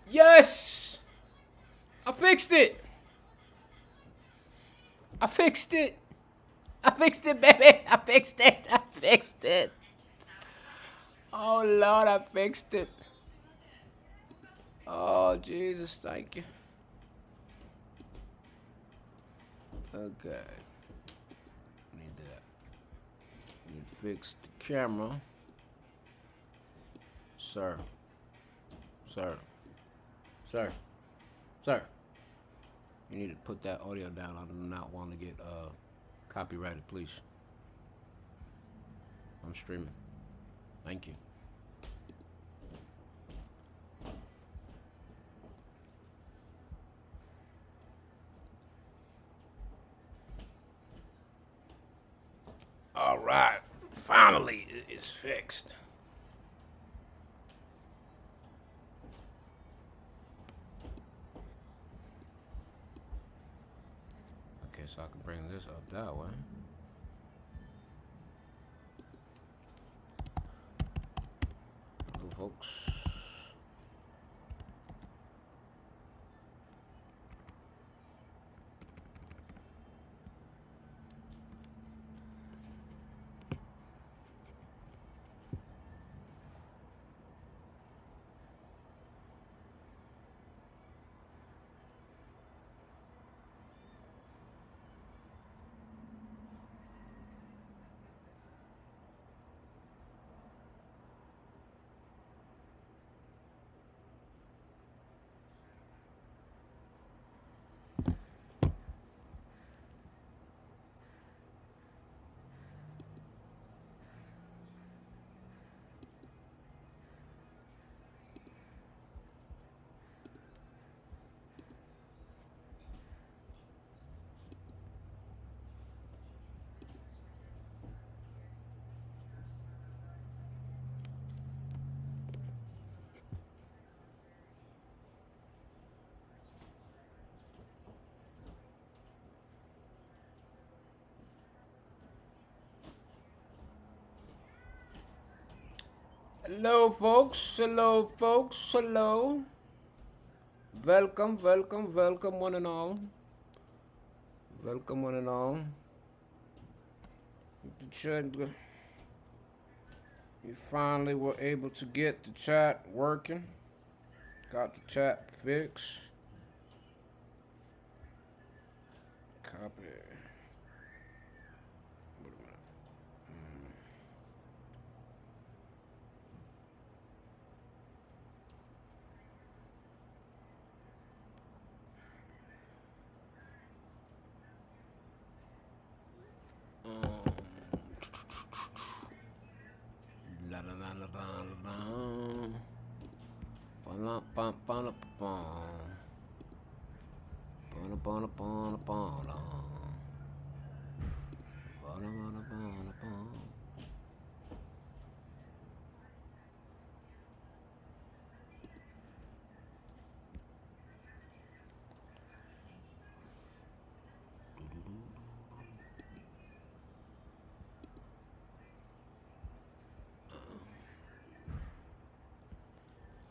Yes! I fixed it! I fixed it! I fixed it, baby! I fixed it! I fixed it! Oh, Lord, I fixed it. Oh, Jesus, thank you. Okay. Need that. Need to fix the camera. Sir. Sir. Sir. Sir. You need to put that audio down. I do not want to get copyrighted, please. I'm streaming. Thank you. All right. Finally, it's fixed. Okay, so I can bring this up that way. Hello, folks. Hello, folks. Hello, folks. Hello. Welcome, welcome, welcome, one and all. Welcome, one and all. We finally were able to get the chat working. Got the chat fixed. Copy. Wait a minute. La la la la la la. Ba ba ba ba ba. Ba ba ba ba ba.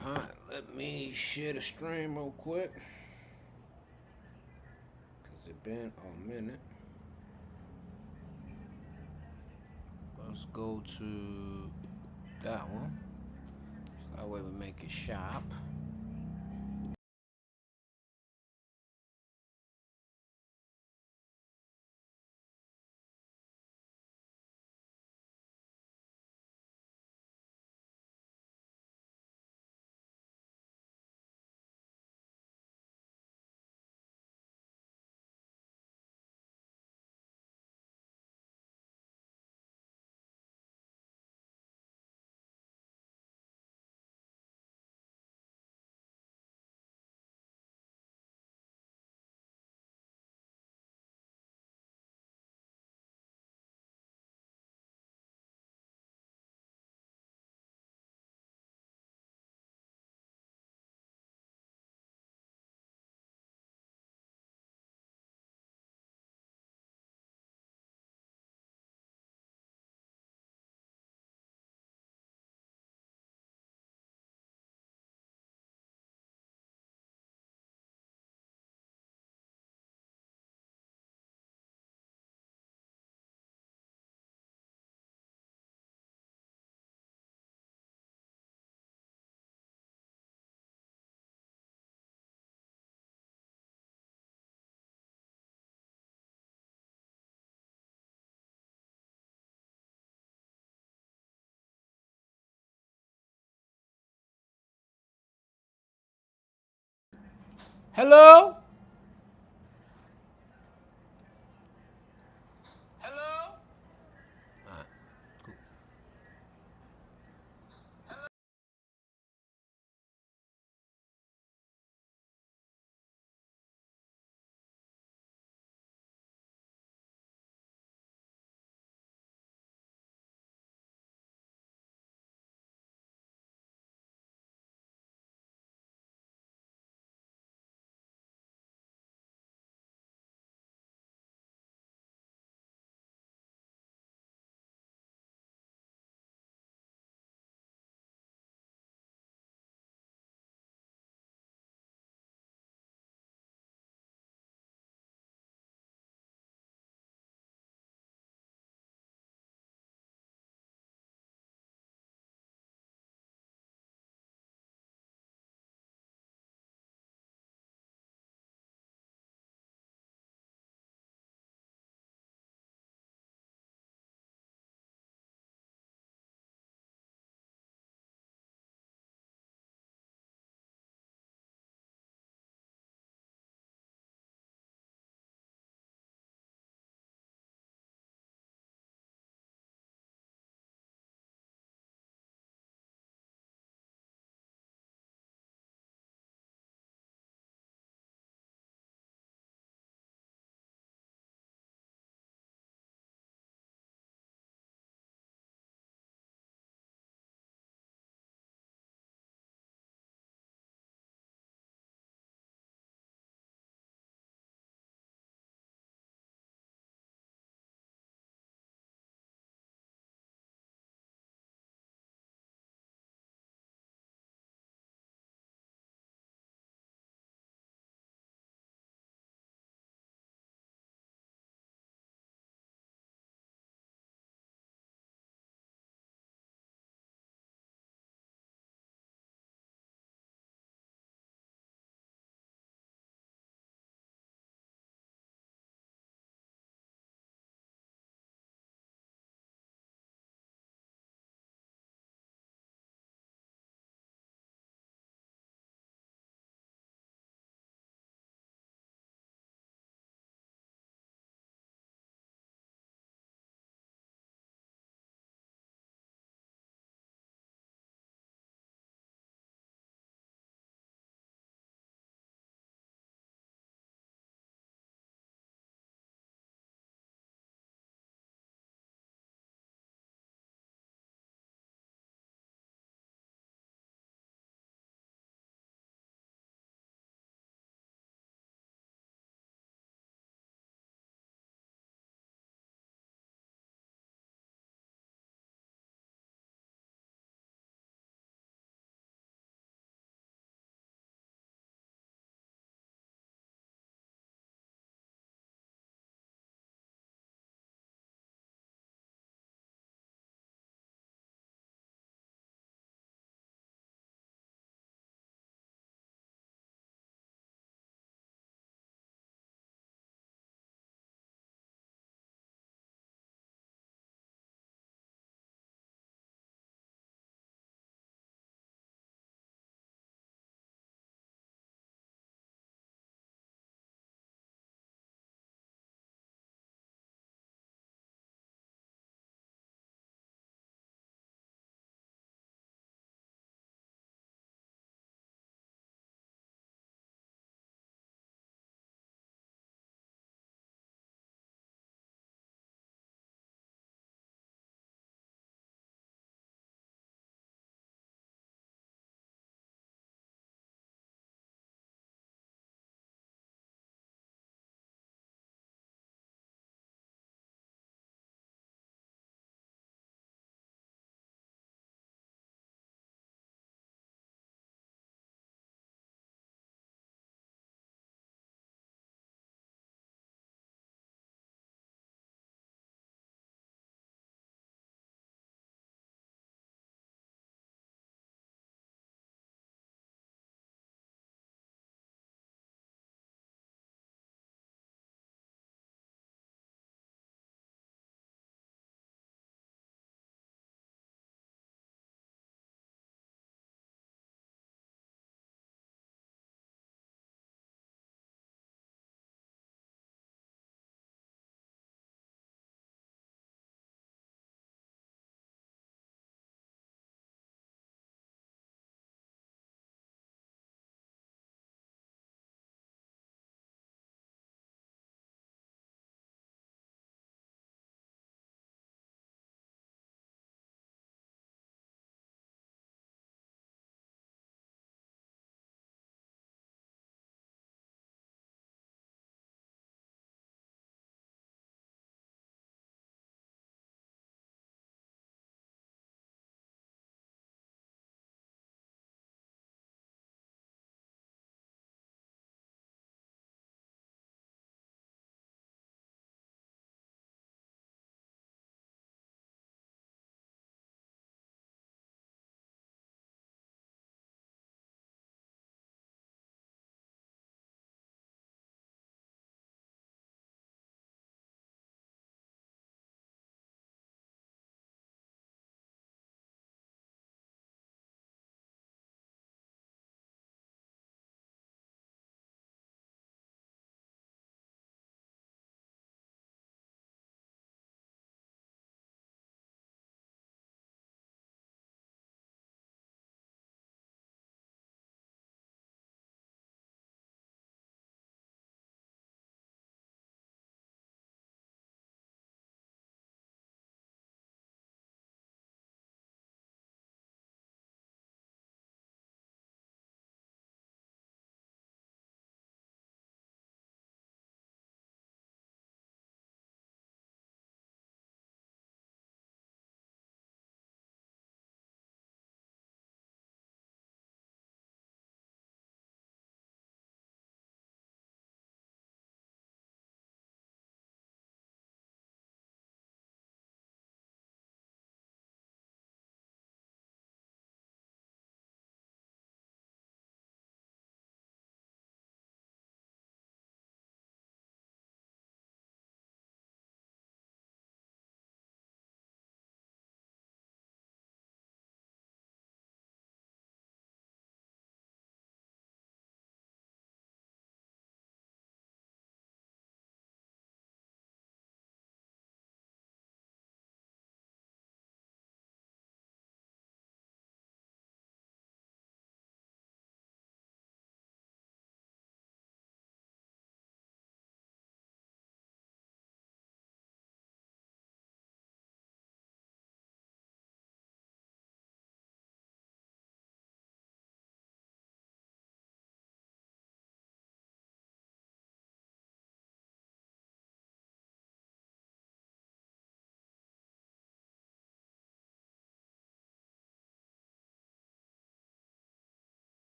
Alright, let me share the stream real quick. Cause it's been a minute. Let's go to that one. So that way we make it sharp. Hello?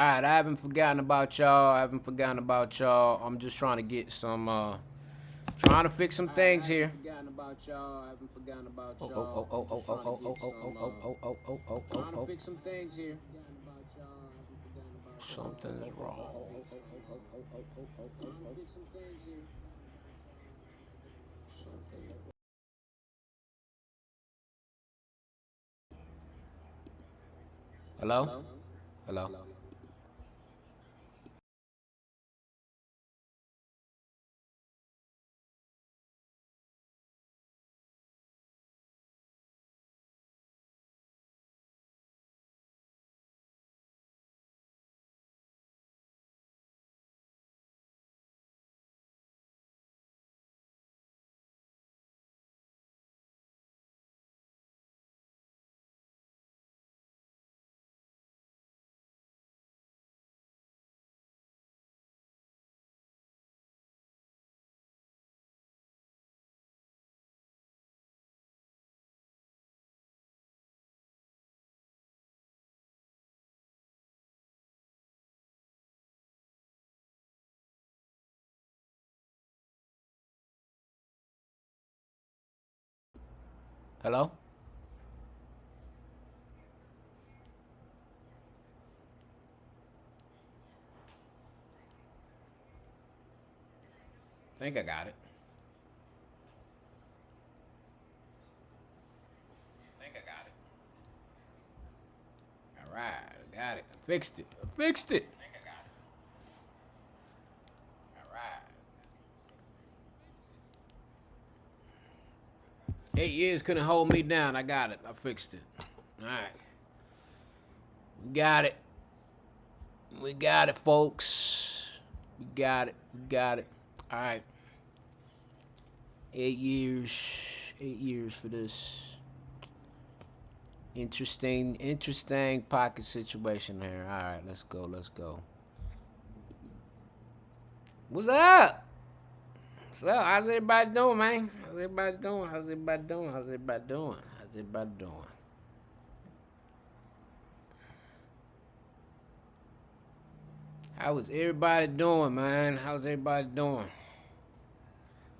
Alright, I haven't forgotten about y'all. I'm just trying to get some, trying to fix some things here. Trying to fix some things here. Something's wrong. Hello? Hello? Hello? Think I got it. Alright, I got it. I fixed it. Alright. 8 years couldn't hold me down. I got it. I fixed it. Alright. We got it. We got it, folks. We got it. Alright. 8 years. 8 years for this. Interesting pocket situation here. Alright, let's go. What's up? What's up? How's everybody doing, man? How's everybody doing? How is everybody doing, man? How's everybody doing?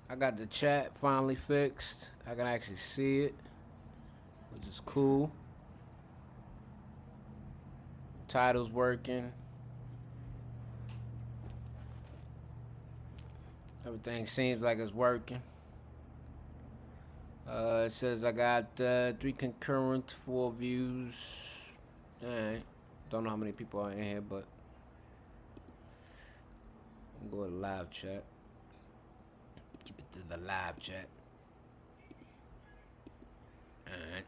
I got the chat finally fixed. I can actually see it, which is cool. Title's working. Everything seems like it's working. It says I got 3 concurrent, 4 views. Alright. Don't know how many people are in here, but I'll go to live chat. Keep it to the live chat. Alright.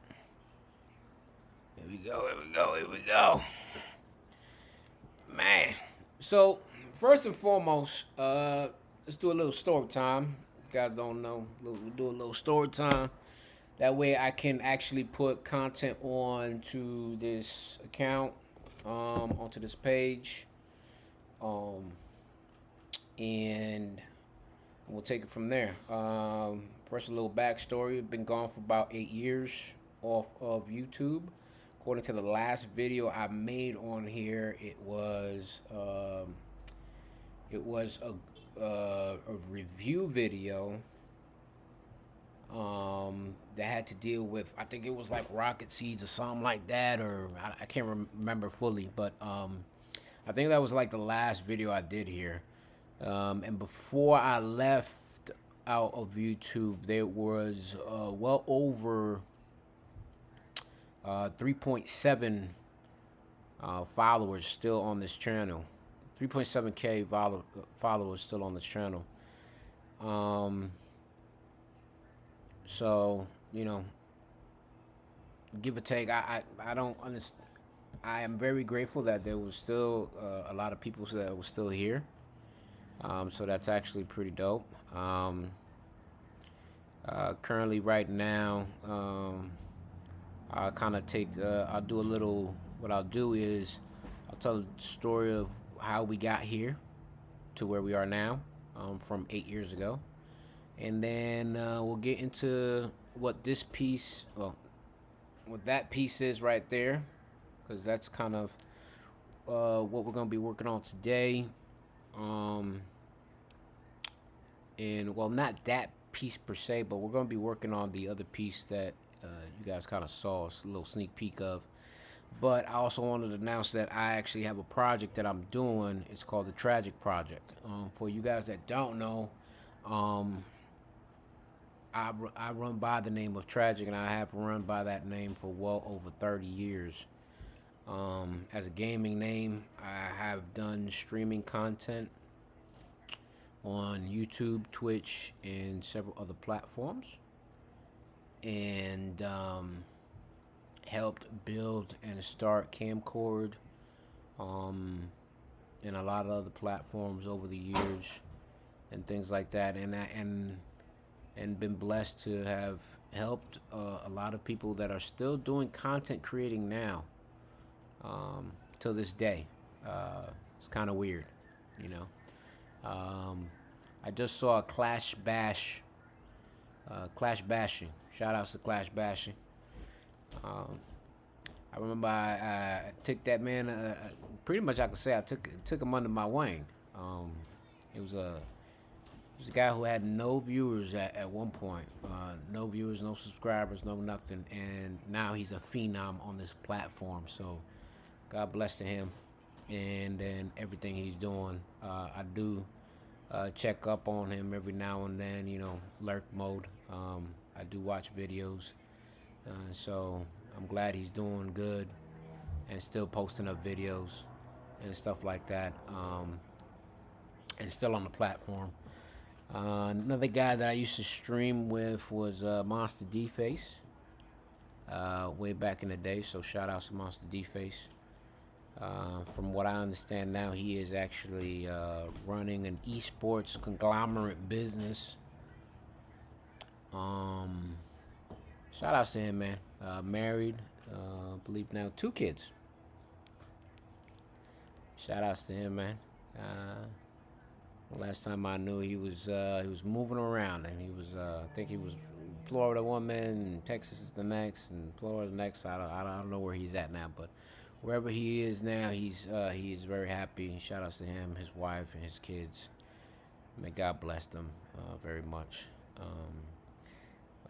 Here we go. Man. So, first and foremost, let's do a little story time. You guys don't know. We'll do a little story time. That way I can actually put content on to this account, onto this page. And we'll take it from there. First, a little backstory. I've been gone for about 8 years off of YouTube. According to the last video I made on here, it was a review video that had to deal with, I think it was like rocket seeds or something like that, or I can't remember fully, but I think that was like the last video I did here. And before I left out of YouTube, there was well over 3.7 followers still on this channel. 3.7K followers still on this channel. So, you know, give or take, I don't understand. I am very grateful that there was still a lot of people that were still here. So that's actually pretty dope. Currently, right now, I'll kind of take, I'll do a little, what I'll do is I'll tell the story of how we got here to where we are now, from 8 years ago. And then we'll get into what this piece, well, what that piece is right there, because that's kind of what we're gonna be working on today. Um, and well, not that piece per se, but we're gonna be working on the other piece that you guys kind of saw a little sneak peek of. But I also wanted to announce that I actually have a project that I'm doing. It's called the Tragic Project. For you guys that don't know, um, I run by the name of Tragic, and I have run by that name for well over 30 years. As a gaming name, I have done streaming content on YouTube, Twitch, and several other platforms, and helped build and start Camcord, um, and a lot of other platforms over the years, and things like that, and been blessed to have helped a lot of people that are still doing content creating now, till this day. It's kind of weird, you know. I just saw a Clash bashing. Shout outs to Clash bashing. Um, I remember I took that man. Pretty much, I could say I took him under my wing. It was a guy who had no viewers at one point. No viewers, no subscribers, no nothing. And now he's a phenom on this platform. So God bless to him and then everything he's doing. I do check up on him every now and then, lurk mode. I do watch videos. So I'm glad he's doing good and still posting up videos and stuff like that. And still on the platform. Another guy that I used to stream with was Monster D Face, way back in the day. So shout out to Monster D Face. From what I understand now, he is actually running an esports conglomerate business. Shout out to him, man. Married, I believe now 2 kids. Shout outs to him, man. Last time I knew, he was moving around, and he was I think he was Florida one minute, and Texas is the next, and Florida the next. I don't know where he's at now, but wherever he is now, he is very happy. Shout outs to him, his wife, and his kids. May God bless them very much.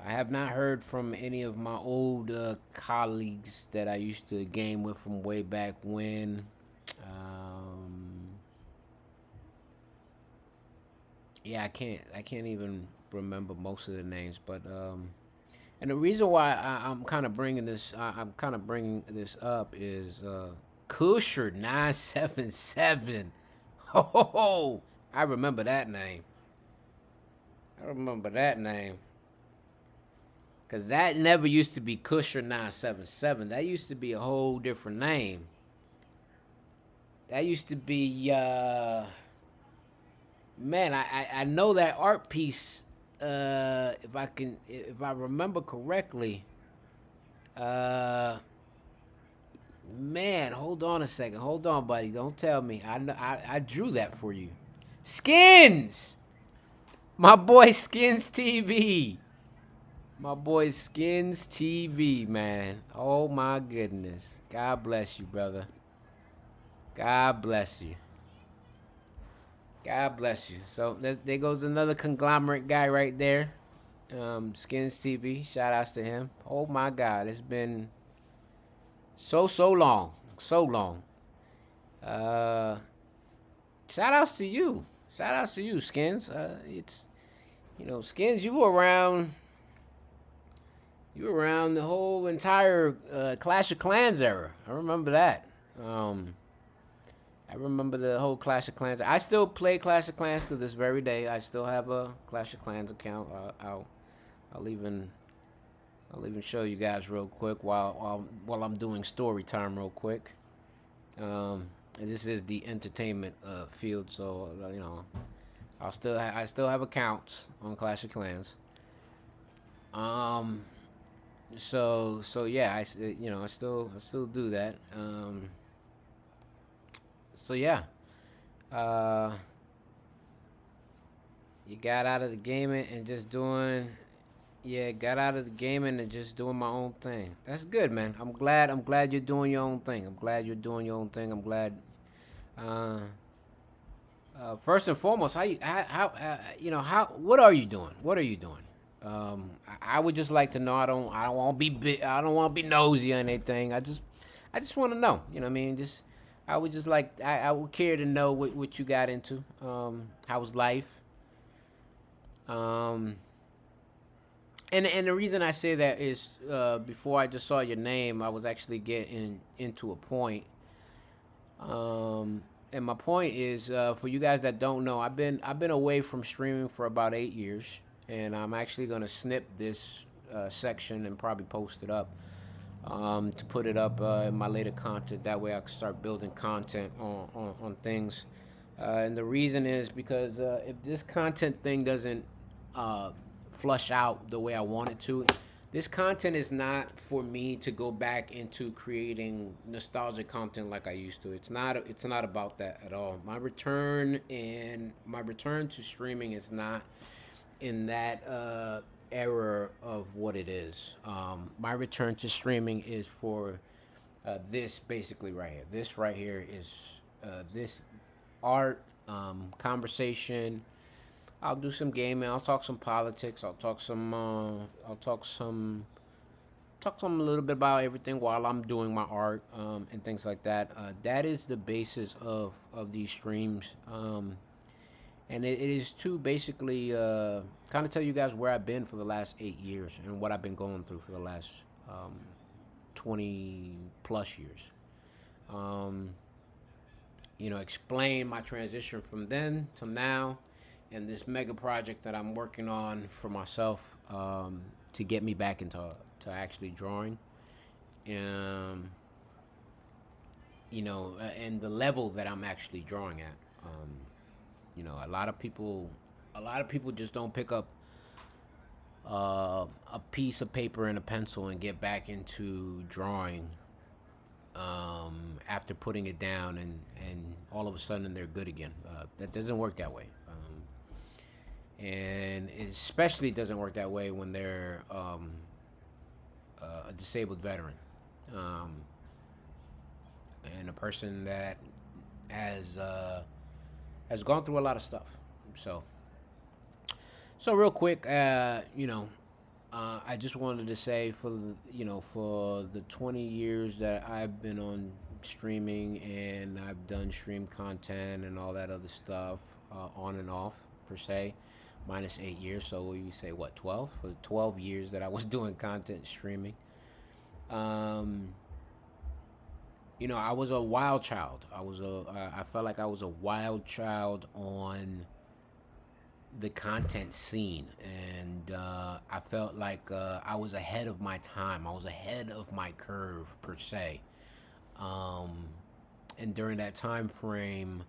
I have not heard from any of my old colleagues that I used to game with from way back when. Yeah, I can't even remember most of the names, but and the reason why I'm kind of bringing this up is Kusher 977. Oh, I remember that name. Cause that never used to be Kusher 977. That used to be a whole different name. That used to be man, I know that art piece. If I remember correctly. Man, hold on a second. Hold on, buddy. Don't tell me. I drew that for you. Skins, my boy Skins TV. My boy Skins TV, man. Oh my goodness. God bless you, brother. God bless you. God bless you. So there goes another conglomerate guy right there. Skins TV. Shout outs to him. Oh my God. It's been so long. So long. Shout outs to you. Shout outs to you, Skins. It's Skins, you were around the whole entire Clash of Clans era. I remember that. I remember the whole Clash of Clans. I still play Clash of Clans to this very day. I still have a Clash of Clans account. I'll even show you guys real quick while I'm doing story time real quick. And this is the entertainment field, so I still have accounts on Clash of Clans. So yeah, I still do that. So yeah, you got out of the gaming and just doing Yeah, got out of the gaming and just doing my own thing. That's good, man. I'm glad you're doing your own thing. I'm glad you're doing your own thing. I'm glad. Uh, First and foremost, how what are you doing? What are you doing? I would just like to know. I don't want to I don't want to be nosy or anything. I just want to know. You know what I mean? Just, I would just like, I would care to know what you got into. How's life? Um, and the reason I say that is, before I just saw your name, I was actually getting into a point. And my point is, for you guys that don't know, I've been away from streaming for about 8 years, and I'm actually gonna snip this section and probably post it up, to put it up in my later content. That way, I can start building content on things. And the reason is because, if this content thing doesn't uh, flush out the way I want it to, this content is not for me to go back into creating nostalgic content like I used to. It's not about that at all. My return to streaming is not in that era of what it is. My return to streaming is for this basically right here. This right here is this art, conversation. I'll do some gaming. I'll talk some politics. Talk some a little bit about everything while I'm doing my art, and things like that. That is the basis of these streams. And it is to basically kind of tell you guys where I've been for the last 8 years and what I've been going through for the last 20 plus years. Um, Explain my transition from then to now, and this mega project that I'm working on for myself, to get me back into to actually drawing. Um, and the level that I'm actually drawing at. A lot of people just don't pick up a piece of paper and a pencil and get back into drawing, after putting it down, and all of a sudden they're good again. That doesn't work that way. And it especially doesn't work that way when they're a disabled veteran, um, and a person that has has gone through a lot of stuff. So, real quick, I just wanted to say, for the 20 years that I've been on streaming, and I've done stream content and all that other stuff, on and off per se, minus 8 years. So we say what, 12? For 12 years that I was doing content streaming. Um, I was a wild child. I felt like I was a wild child on the content scene, and I felt like I was ahead of my time. I was ahead of my curve per se. Um, and during that time frame,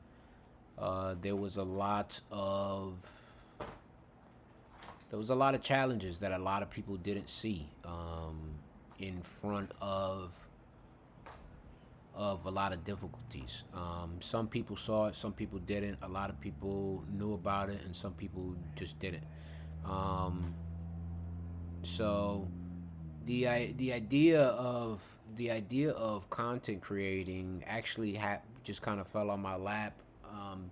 there was a lot of challenges that a lot of people didn't see, in front of a lot of difficulties. Some people saw it, some people didn't. A lot of people knew about it, and some people just didn't. Um, so the idea of content creating actually just kind of fell on my lap,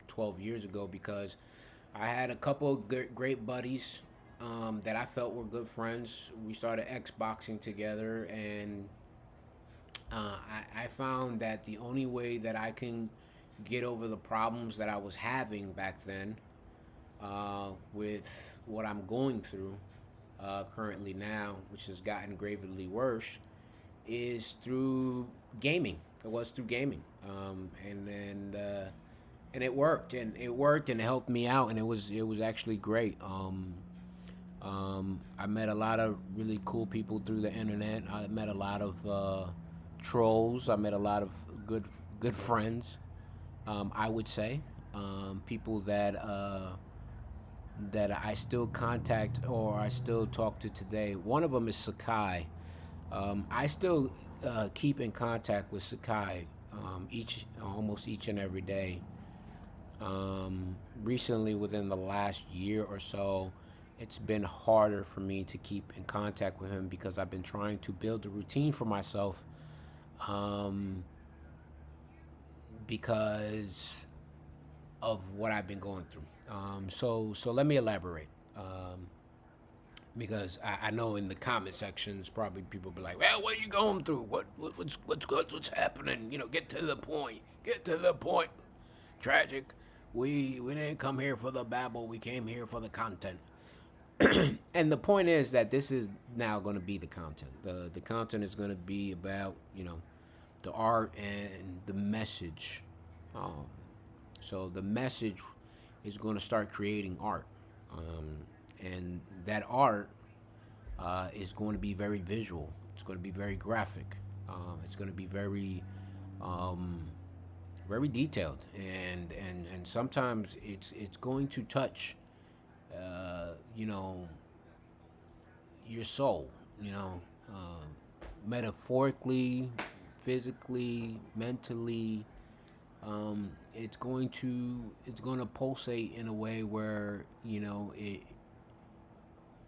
12 years ago, because I had a couple of great buddies, that I felt were good friends. We started Xboxing together, and I found that the only way that I can get over the problems that I was having back then, with what I'm going through currently now, which has gotten gravely worse, is through gaming. It was through gaming, and it worked, and it helped me out, and it was actually great. I met a lot of really cool people through the internet. I met a lot of trolls. I met a lot of good friends. I would say, people that I still contact or I still talk to today. One of them is Sakai. I still keep in contact with Sakai, almost each and every day. Recently, within the last year or so, it's been harder for me to keep in contact with him because I've been trying to build a routine for myself, um, because of what I've been going through. So let me elaborate. Because I know in the comment sections probably people be like, "Well, what are you going through? What's happening? You know, get to the point. Get to the point." Tragic. We didn't come here for the babble. We came here for the content. And the point is that this is now going to be the content. The content is going to be about, the art and the message. Um, so the message is going to start creating art, and that art is going to be very visual. It's going to be very graphic. It's going to be um, very detailed, and sometimes it's going to touch, you know, your soul. You know, metaphorically, physically, mentally. It's going to pulsate in a way where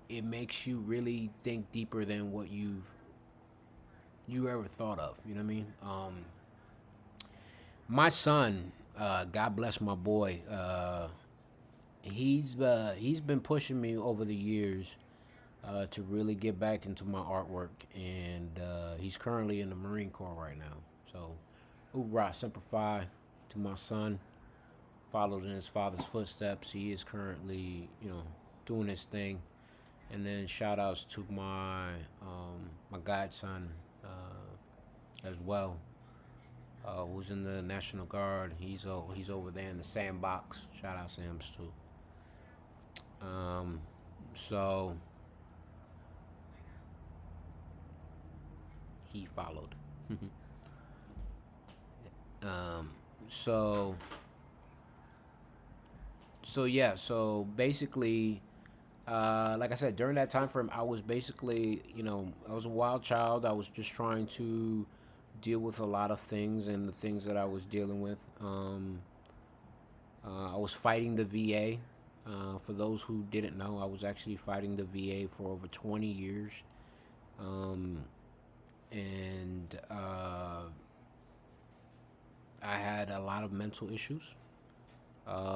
it makes you really think deeper than what you ever thought of. You know what I mean? My son, God bless my boy. He's been pushing me over the years to really get back into my artwork, and he's currently in the Marine Corps right now. So, hoorah, semper fi to my son. Followed in his father's footsteps. He is currently, doing his thing. And then shout outs to my godson as well, who's in the National Guard. He's over there in the sandbox. Shout out to him too. So he followed. um, so yeah. So basically, like I said, during that time frame, I was basically, I was a wild child. I was just trying to deal with a lot of things, and the things that I was dealing with. I was fighting the VA. For those who didn't know, I was actually fighting the VA for over 20 years. And I had a lot of mental issues,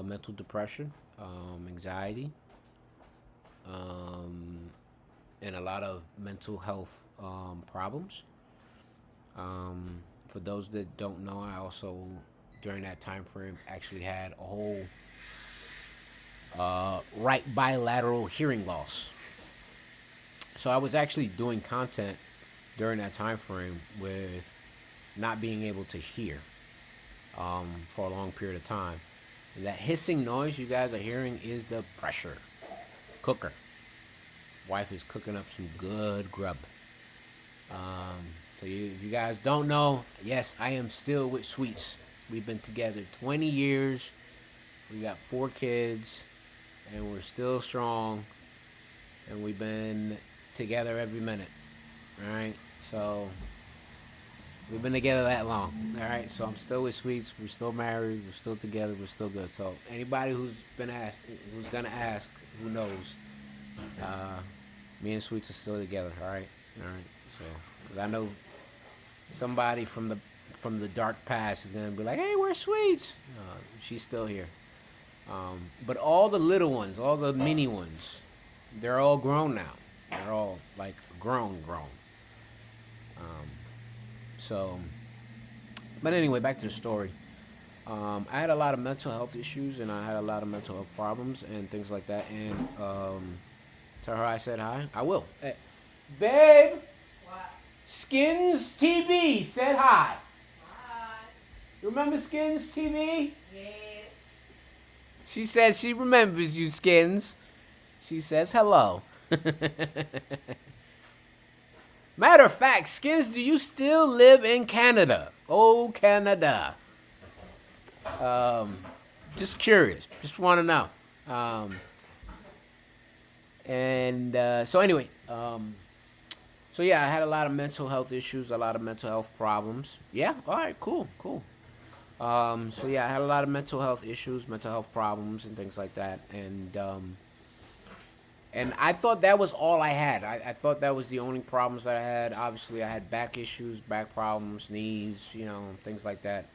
mental depression, anxiety, and a lot of mental health problems. For those that don't know, I also, during that time frame, actually had a whole right bilateral hearing loss. So I was actually doing content during that time frame with not being able to hear for a long period of time. And that hissing noise you guys are hearing is the pressure cooker. Wife is cooking up some good grub. So if you guys don't know, yes, I am still with Sweets. We've been together 20 years. We got 4 kids, and we're still strong. And we've been together every minute. All right, so we've been together that long. All right, so I'm still with Sweets. We're still married. We're still together. We're still good. So anybody who's gonna ask, who knows? Me and Sweets are still together. All right. So, 'cause I know somebody from the dark past is gonna be like, "Hey, where's Sweets?" She's still here. But all the little ones, all the mini ones, they're all grown now. They're all like grown. So, but anyway, back to the story. I had a lot of mental health issues, and I had a lot of mental health problems and things like that. And tell her I said hi. I will. Hey, babe. What? Skins TV said hi. Hi. You remember Skins TV? Yes. She says she remembers you, Skins. She says hello. Matter of fact, Skins, do you still live in Canada? Oh, Canada. Just curious. Just want to know. So anyway, so yeah, I had a lot of mental health issues, a lot of mental health problems. Yeah, all right, cool. So yeah, I had a lot of mental health issues, mental health problems, and things like that. And And I thought that was all I had. I thought that was the only problems that I had. Obviously, I had back issues, back problems, knees, things like that.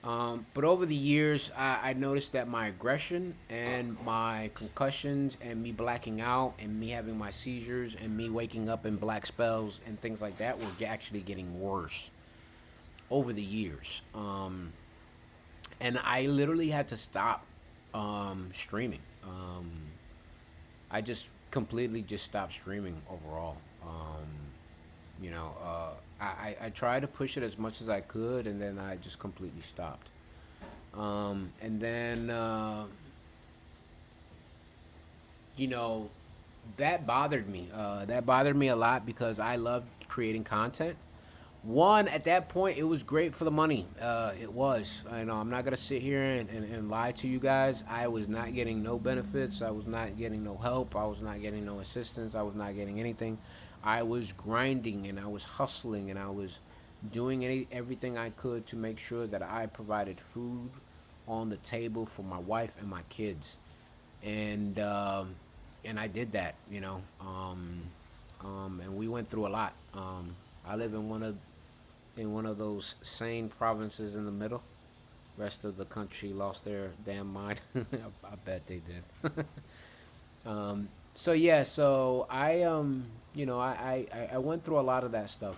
But over the years, I noticed that my aggression and my concussions and me blacking out and me having my seizures and me waking up in black spells and things like that were actually getting worse over the years. And I literally had to stop streaming. I just completely just stopped streaming overall. You know, I tried to push it as much as I could, and then I just completely stopped. And then, you know, that bothered me. That bothered me a lot because I loved creating content. One, at that point, it was great for the money. It was. I'm not gonna sit here and lie to you guys. I was not getting no benefits. I was not getting no help. I was not getting no assistance. I was not getting anything. I was grinding and I was hustling and I was doing everything I could to make sure that I provided food on the table for my wife and my kids, and I did that. And we went through a lot. I live in one of those sane provinces in the middle. Rest of the country lost their damn mind. I bet they did. So yeah, so I went through a lot of that stuff.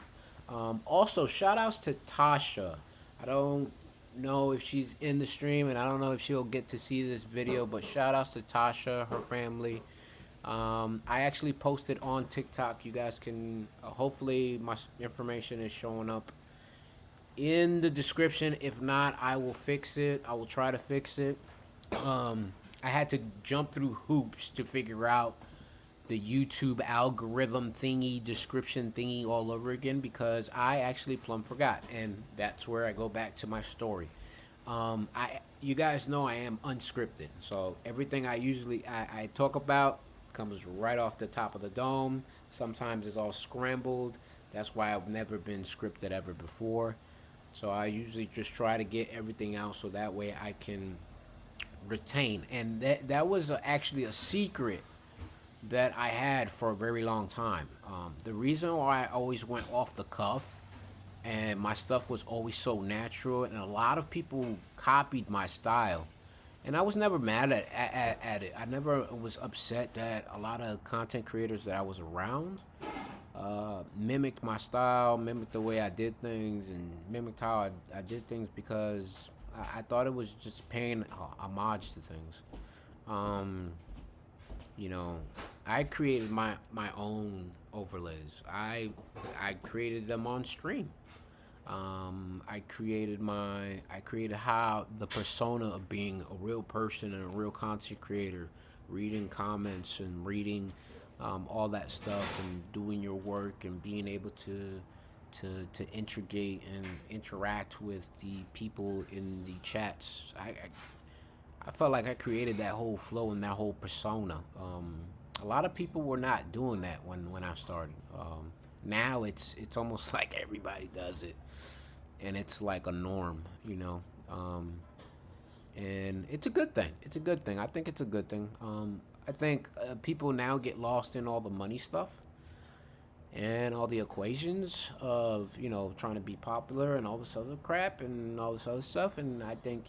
Also, shout outs to Tasha. I don't know if she's in the stream, and I don't know if she'll get to see this video, but shout outs to Tasha, her family. I actually posted on TikTok. You guys can hopefully my information is showing up in the description. If not, I will fix it. I will try to fix it. I had to jump through hoops to figure out the YouTube algorithm thingy, description thingy all over again because I actually plumb forgot, and that's where I go back to my story. You guys know I am unscripted, so everything I talk about comes right off the top of the dome. Sometimes it's all scrambled. That's why I've never been scripted ever before. So I usually just try to get everything out so that way I can retain. And that was actually a secret that I had for a very long time. The reason why I always went off the cuff and my stuff was always so natural, and a lot of people copied my style. And I was never mad at it. I never was upset that a lot of content creators that I was around mimicked my style, mimicked the way I did things, and mimicked how I did things because I thought it was just paying homage to things. Um, you know, I created my own overlays. I created them on stream. I created how the persona of being a real person and a real content creator, reading comments and reading all that stuff and doing your work and being able to integrate and interact with the people in the chats. I felt like I created that whole flow and that whole persona. A lot of people were not doing that when I started. Now it's almost like everybody does it, and it's like a norm, and it's a good thing. It's a good thing. I think it's a good thing. I think people now get lost in all the money stuff and all the equations of trying to be popular and all this other crap and all this other stuff. And I think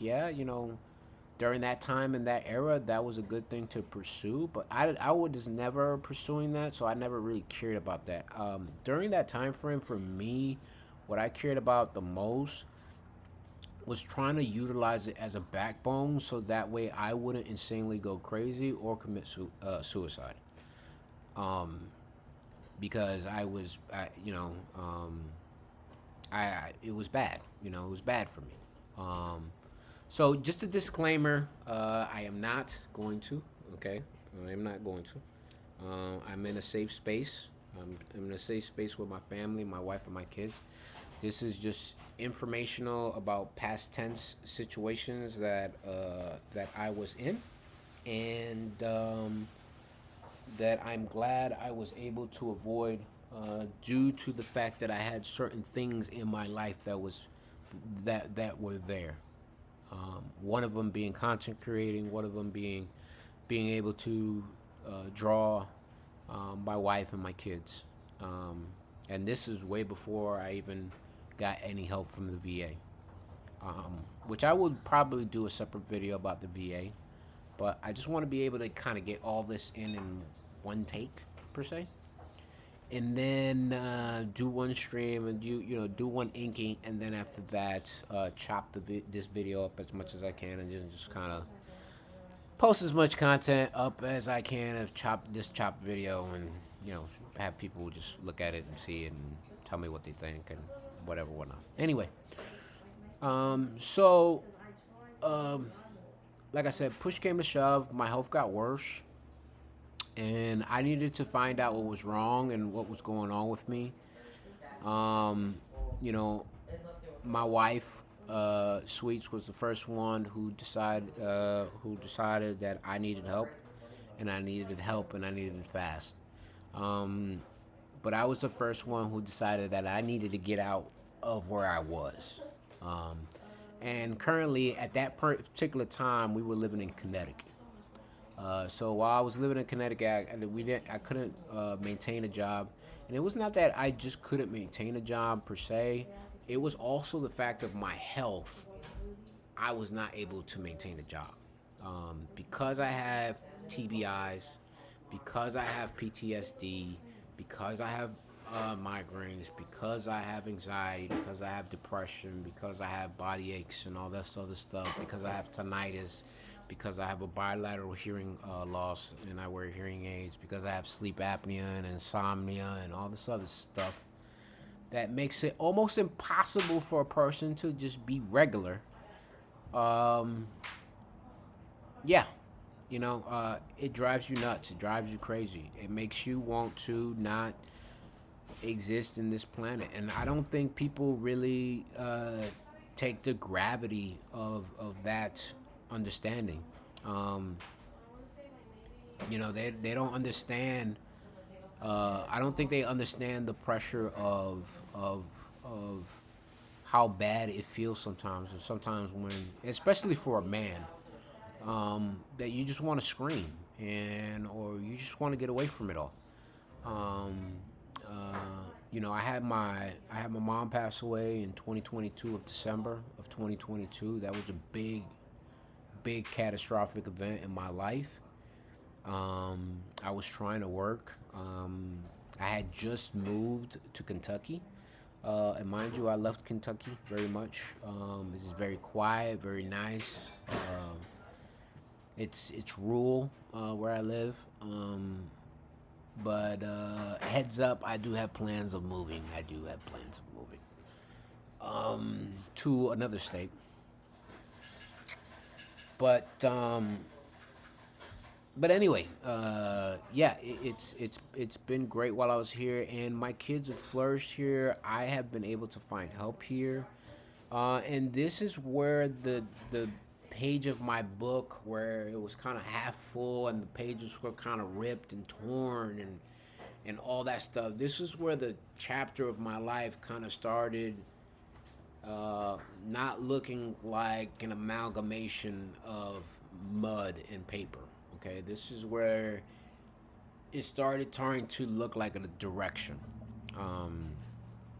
during that time and that era, that was a good thing to pursue. But I was never pursuing that, so I never really cared about that. During that time frame, for me, what I cared about the most was trying to utilize it as a backbone, so that way I wouldn't insanely go crazy or commit suicide. Because it was bad. It was bad for me. So just a disclaimer, I am not going to, okay? I am not going to. I'm in a safe space. I'm in a safe space with my family, my wife, and my kids. This is just informational about past tense situations that I was in, and that I'm glad I was able to avoid due to the fact that I had certain things in my life that were there. One of them being content creating, one of them being able to draw my wife and my kids. And this is way before I even got any help from the VA, which I would probably do a separate video about the VA. But I just want to be able to kind of get all this in one take, per se, and then do one stream and do one inking, and then after that, chop this video up as much as I can, and just kind of post as much content up as I can of chop video, and have people just look at it and see it and tell me what they think and whatnot. Anyway, so like I said, push came to shove, my health got worse, and I needed to find out what was wrong and what was going on with me. Um, you know, my wife, Sweets, was the first one who decided that I needed help, and I needed help, and I needed it fast. Um, but I was the first one who decided that I needed to get out of where I was. Um, and currently, at that particular time, we were living in Connecticut. So while I was living in Connecticut, I couldn't maintain a job, and it was not that I just couldn't maintain a job per se. It was also the fact of my health. I was not able to maintain a job because I have TBIs, because I have PTSD, because I have migraines, because I have anxiety, because I have depression, because I have body aches and all this other stuff, because I have tinnitus, because I have a bilateral hearing loss and I wear hearing aids, because I have sleep apnea and insomnia and all this other stuff that makes it almost impossible for a person to just be regular. Um, yeah, it drives you nuts. It drives you crazy. It makes you want to not exist in this planet. And I don't think people really take the gravity of that understanding. Um, they don't understand. I don't think they understand the pressure of how bad it feels sometimes. And sometimes when, especially for a man, that you just want to scream or you just want to get away from it all. Um, I had my mom pass away in 2022 of December of 2022. That was a big catastrophic event in my life. I was trying to work. I had just moved to Kentucky. And mind you, I loved Kentucky very much. It's very quiet, very nice. It's rural where I live. But heads up, I do have plans of moving. I do have plans of moving to another state. But anyway, yeah, it's been great while I was here, and my kids have flourished here. I have been able to find help here, and this is where the page of my book, where it was kind of half full and the pages were kind of ripped and torn and all that stuff. This is where the chapter of my life kind of started. Not looking like an amalgamation of mud and paper. Okay, this is where it started trying to look like a direction.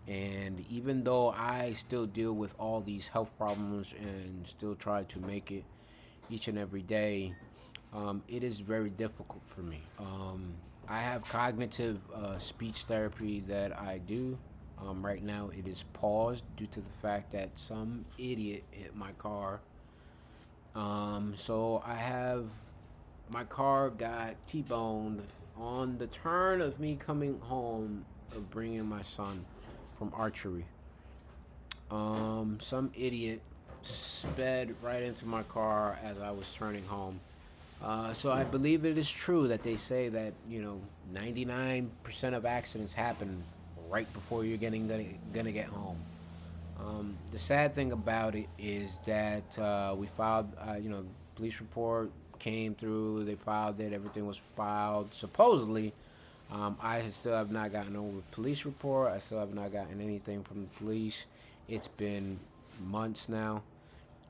And even though I still deal with all these health problems and still try to make it each and every day, it is very difficult for me. I have cognitive speech therapy that I do. Right now, it is paused due to the fact that some idiot hit my car. So my car got T-boned on the turn of me coming home of bringing my son from archery. Some idiot sped right into my car as I was turning home. So I believe it is true that they say that 99% of accidents happen right before you're gonna get home. The sad thing about it is that we filed, police report came through. They filed it. Everything was filed. Supposedly, I still have not gotten over the police report. I still have not gotten anything from the police. It's been months now.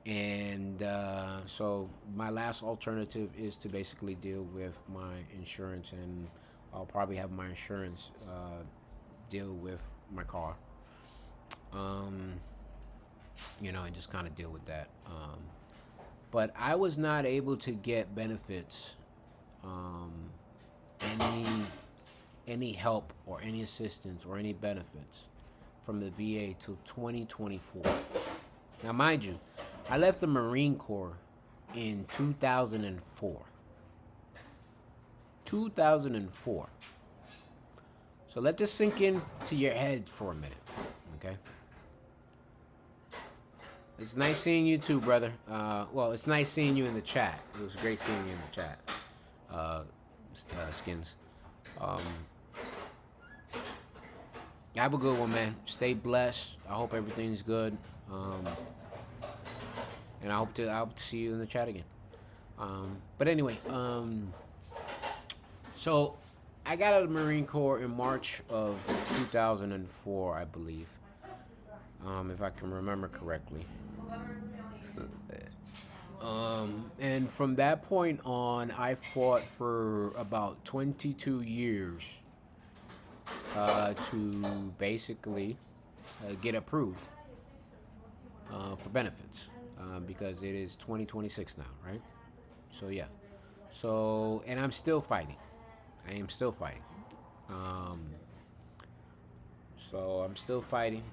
And so my last alternative is to basically deal with my insurance, and I'll probably have my insurance deal with my car. Um, and just kind of deal with that. But I was not able to get benefits, um, any any help or any assistance or any benefits from the VA till 2024. Now, mind you, I left the Marine Corps in 2004. 2004. So let this sink into your head for a minute, okay? It's nice seeing you too, brother. Well, it's nice seeing you in the chat. It was great seeing you in the chat, Skins. Um, have a good one, man. Stay blessed. I hope everything's good. And I hope to see you in the chat again. But anyway, so I got out of the Marine Corps in March of 2004, I believe, if I can remember correctly. And from that point on, I fought for about 22 years to basically get approved for benefits, because it is 2026 now, right? So yeah. So, and I'm still fighting. I am still fighting. So I'm still fighting.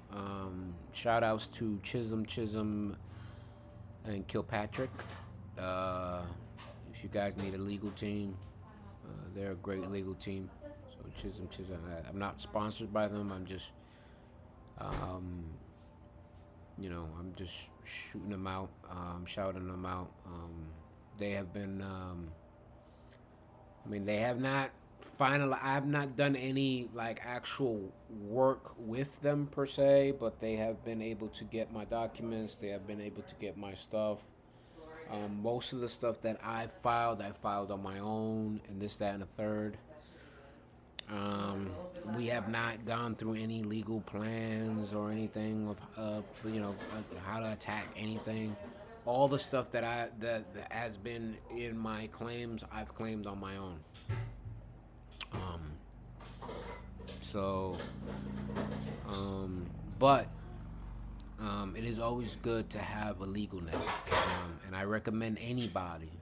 Shout outs to Chisholm, and Kilpatrick. If you guys need a legal team, they're a great legal team. So Chisholm. I'm not sponsored by them. I'm just, I'm just shooting them out, shouting them out. They have been, they have not final. I have not done any like actual work with them per se, but they have been able to get my documents. They have been able to get my stuff. Most of the stuff that I filed on my own, and this, that, and the third. We have not gone through any legal plans or anything of, how to attack anything. All the stuff that has been in my claims, I've claimed on my own. So, but it is always good to have a legal net, and I recommend anybody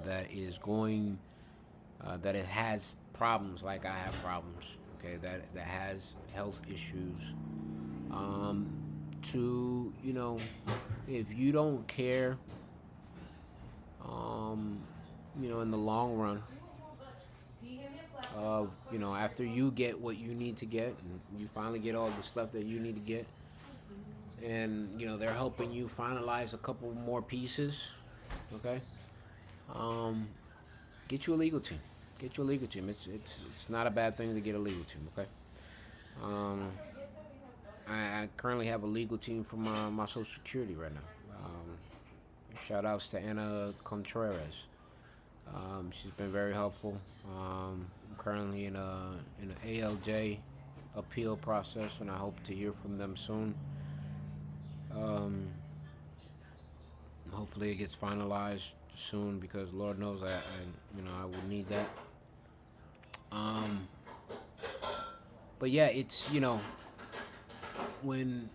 that is going, that it has problems like I have problems, okay, that has health issues, to, if you don't care, in the long run, of, after you get what you need to get, and you finally get all the stuff that you need to get, and, they're helping you finalize a couple more pieces, okay, get you a legal team. Get you a legal team. It's not a bad thing to get a legal team, okay? I currently have a legal team for my Social Security right now. Shout outs to Anna Contreras. She's been very helpful. I'm currently in an ALJ appeal process, and I hope to hear from them soon. Hopefully it gets finalized soon, because Lord knows I would need that. But yeah, it's, when,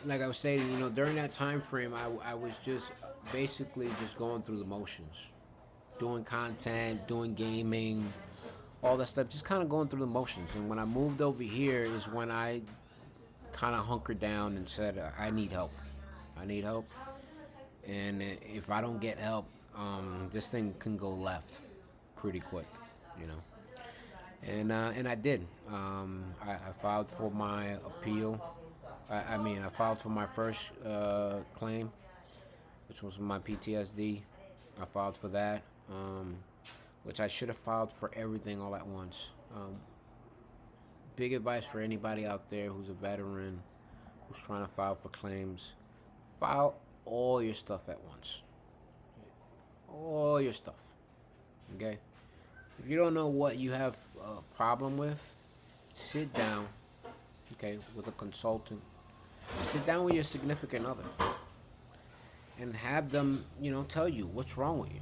like I was saying, during that time frame, I was just basically just going through the motions, doing content, doing gaming, all that stuff, just kind of going through the motions. And when I moved over here is when I kind of hunkered down and said, I need help. And if I don't get help, this thing can go left pretty quick, And I did. I filed for my appeal. I filed for my first claim, which was my PTSD. I filed for that, which I should have filed for everything all at once. Big advice for anybody out there who's a veteran, who's trying to file for claims: file all your stuff at once. All your stuff. Okay? If you don't know what you have a problem with, sit down, okay, with a consultant. Sit down with your significant other. and have them, tell you what's wrong with you.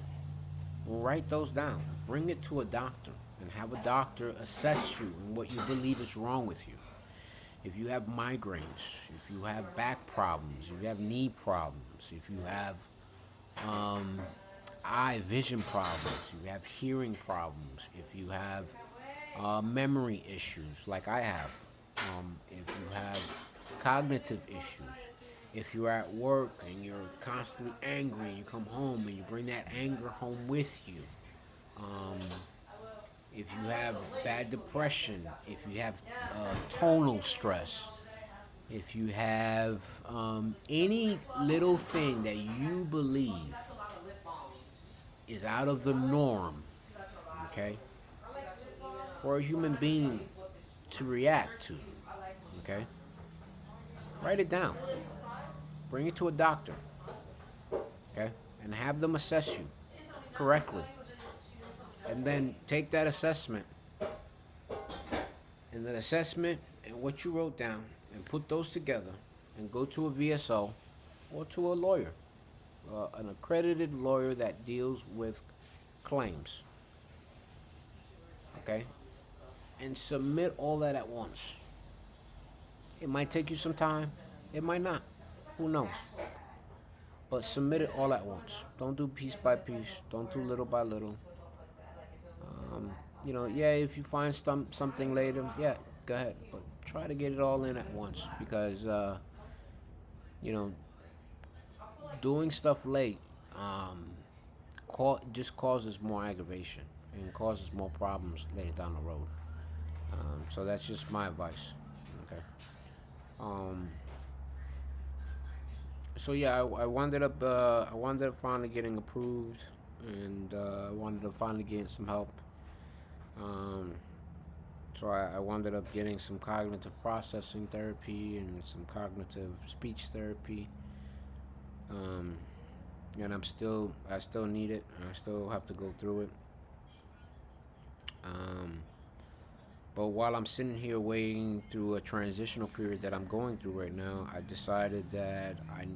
Write those down. Bring it to a doctor and have a doctor assess you and what you believe is wrong with you. If you have migraines, if you have back problems, if you have knee problems, if you have um, eye vision problems, if you have hearing problems, if you have memory issues like I have, if you have cognitive issues, if you're at work and you're constantly angry and you come home and you bring that anger home with you, um, if you have bad depression, if you have tonal stress, if you have any little thing that you believe is out of the norm, okay, for a human being to react to, okay, write it down. Bring it to a doctor, okay, and have them assess you correctly. And then take that assessment and the assessment and what you wrote down and put those together and go to a VSO or to a lawyer, an accredited lawyer that deals with claims, okay, and submit all that at once. It might take you some time, it might not, who knows? But submit it all at once. Don't do piece by piece. Don't do little by little. Um, yeah, if you find something later, yeah, go ahead. But try to get it all in at once because, you know, doing stuff late just causes more aggravation and causes more problems later down the road. So that's just my advice. Okay. Um, so yeah, I wound up finally getting approved, and I wound up finally getting some help. Um, so I wound up getting some cognitive processing therapy and some cognitive speech therapy. Um, and I still need it. I still have to go through it. Um, but while I'm sitting here waiting through a transitional period that I'm going through right now, I decided that I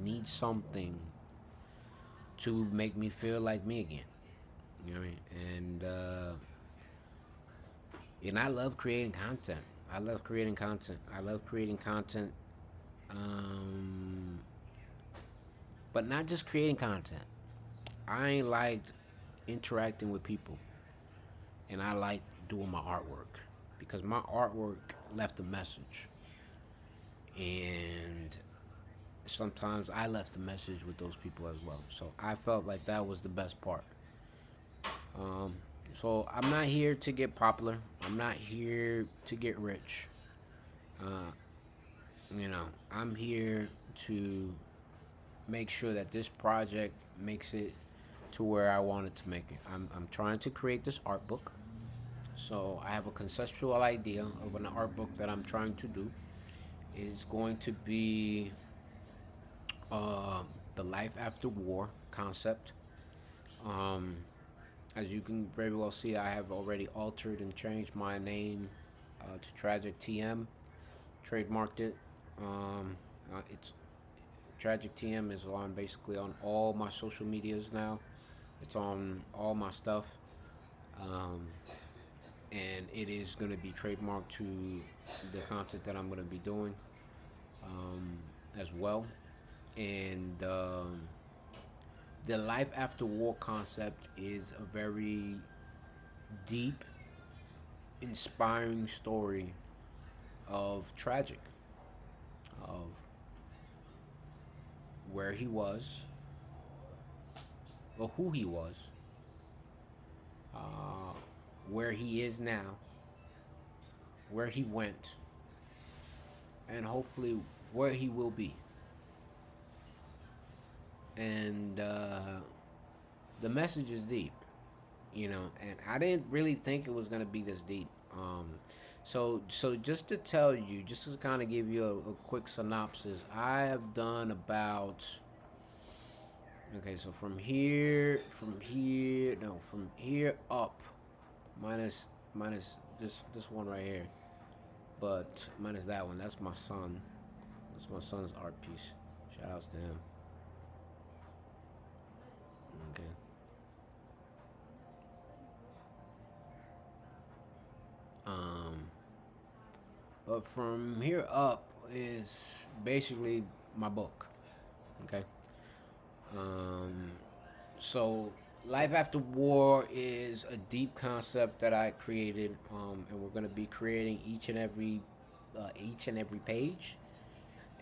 need something to make me feel like me again. You know what I mean? And I love creating content. I love creating content. I love creating content. Um, but not just creating content. I ain't liked interacting with people, and I like doing my artwork because my artwork left a message, and sometimes I left the message with those people as well. So I felt like that was the best part. Um, so I'm not here to get popular. I'm not here to get rich. Uh, I'm here to make sure that this project makes it to where I want it to make it. I'm trying to create this art book. So I have a conceptual idea of an art book that I'm trying to do. It's going to be uh, the life after war concept. Um, as you can very well see, I have already altered and changed my name to Tragic TM, trademarked it. It's Tragic TM is on basically on all my social medias now. It's on all my stuff, um, and it is going to be trademarked to the content that I'm going to be doing um, as well. And the life after war concept is a very deep, inspiring story of Tragic, of where he was, or who he was, uh, where he is now, where he went, and hopefully where he will be. And the message is deep, and I didn't really think it was gonna be this deep. So just to tell you, just to kind of give you a quick synopsis, I have done about okay. So from here up, minus this one right here, but minus that one. That's my son. That's my son's art piece. Shout outs to him. But from here up is basically my book. Okay. Um, so life after war is a deep concept that I created, and we're gonna be creating each and every page,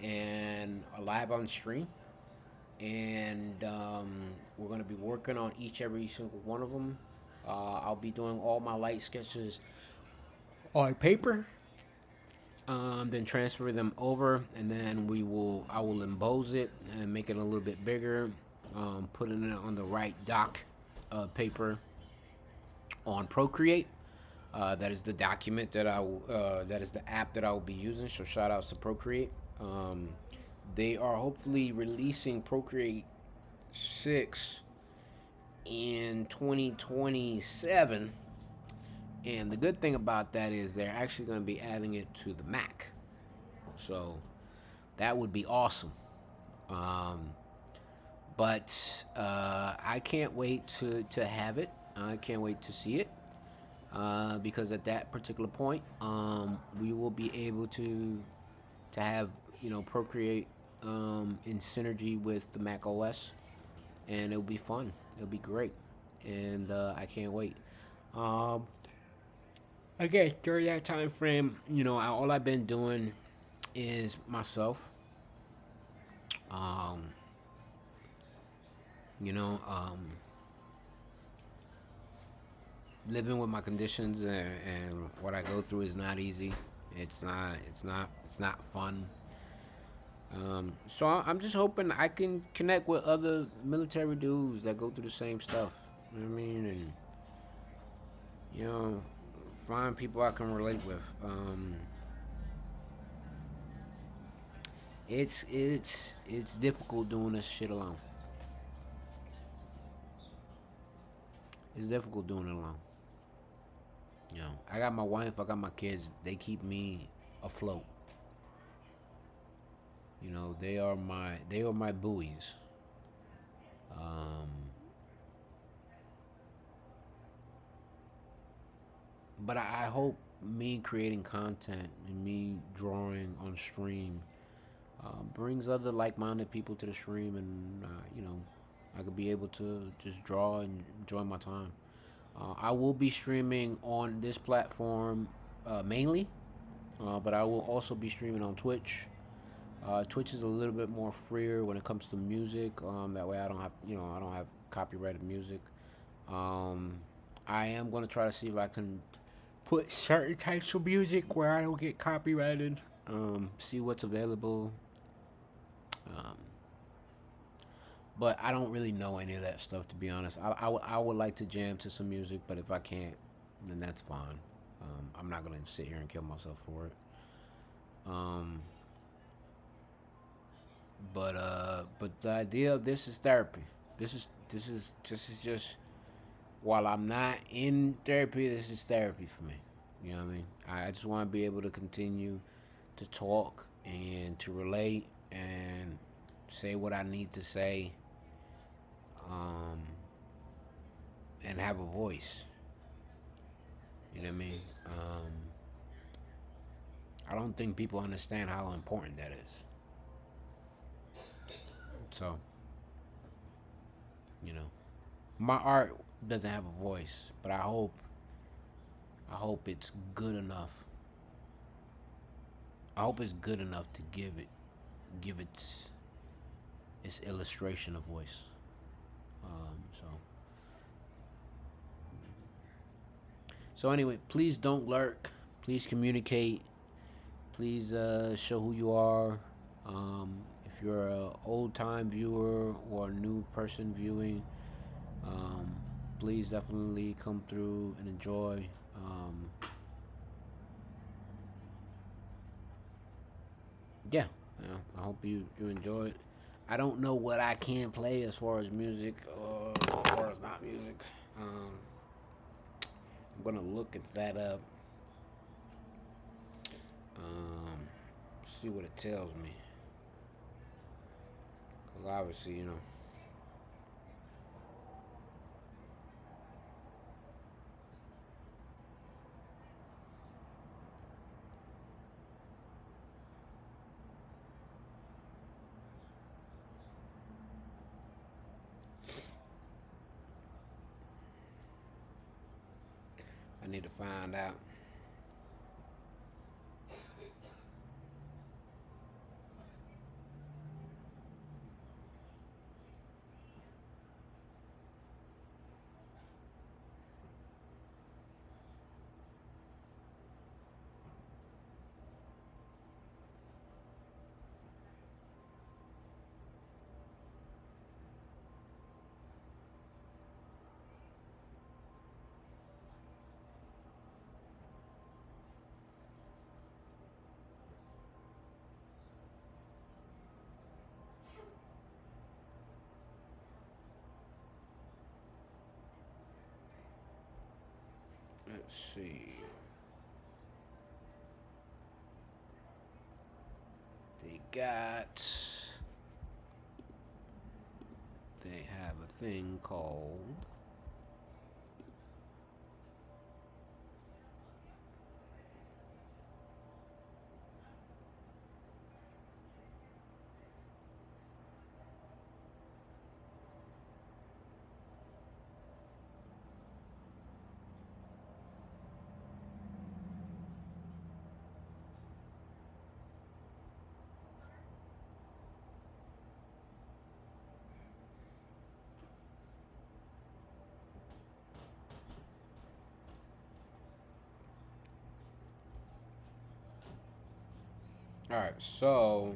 and live on stream, and we're gonna be working on every single one of them. I'll be doing all my light sketches on paper, then transfer them over, and then I will embose it and make it a little bit bigger, putting it on the right doc paper on Procreate. That is the document that is the app that I will be using. So shout outs to Procreate. They are hopefully releasing Procreate 6 in 2027. And the good thing about that is they're actually going to be adding it to the Mac. So that would be awesome. Um, but I can't wait to have it. I can't wait to see it. Because at that particular point, we will be able to have Procreate in synergy with the Mac OS, and it'll be fun. It'll be great, and I can't wait. Um, Again, during that time frame, all I've been doing is myself. Um, you know, living with my conditions, and what I go through is not easy. It's not fun. So I'm just hoping I can connect with other military dudes that go through the same stuff. You know what I mean? And you know, find people I can relate with. It's difficult doing this shit alone. It's difficult doing it alone. I got my wife, I got my kids. They keep me afloat. They are my buoys. Um, but I hope me creating content and me drawing on stream brings other like-minded people to the stream, and I could be able to just draw and enjoy my time. I will be streaming on this platform mainly, but I will also be streaming on Twitch. Twitch is a little bit more freer when it comes to music. That way, I don't have copyrighted music. Um, I am going to try to see if I can put certain types of music where I don't get copyrighted. See what's available. Um, but I don't really know any of that stuff, to be honest. I would like to jam to some music, but if I can't, then that's fine. I'm not gonna sit here and kill myself for it. Um, but the idea of this is therapy. This is just, while I'm not in therapy, this is therapy for me. You know what I mean? I just want to be able to continue to talk and to relate and say what I need to say, um, and have a voice. You know what I mean? I don't think people understand how important that is. So, you know, my art doesn't have a voice, but I hope it's good enough. I hope it's good enough to give its illustration a voice. So anyway, please don't lurk. Please communicate. Please show who you are. If you're an old time viewer or a new person viewing, um, please definitely come through and enjoy. Yeah, I hope you enjoy it. I don't know what I can play as far as music or as far as not music. I'm gonna look at that up. Um, See what it tells me. Cause obviously, I need to find out. Let's see. They have a thing called all right, so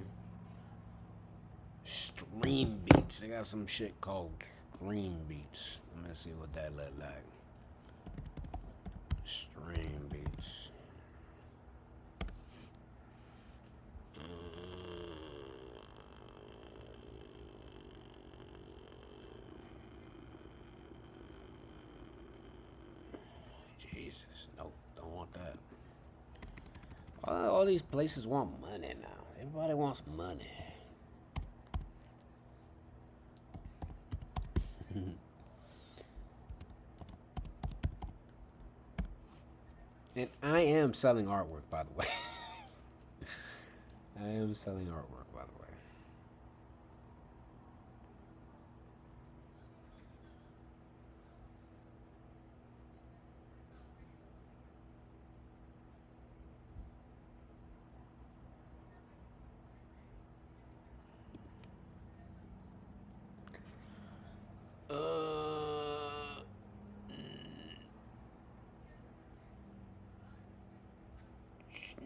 Stream Beats. They got some shit called Stream Beats. Let me see what that look like. Stream Beats. Jesus, nope, don't want that. All these places want money now. Everybody wants money. And I am selling artwork, by the way. I am selling artwork, by the way.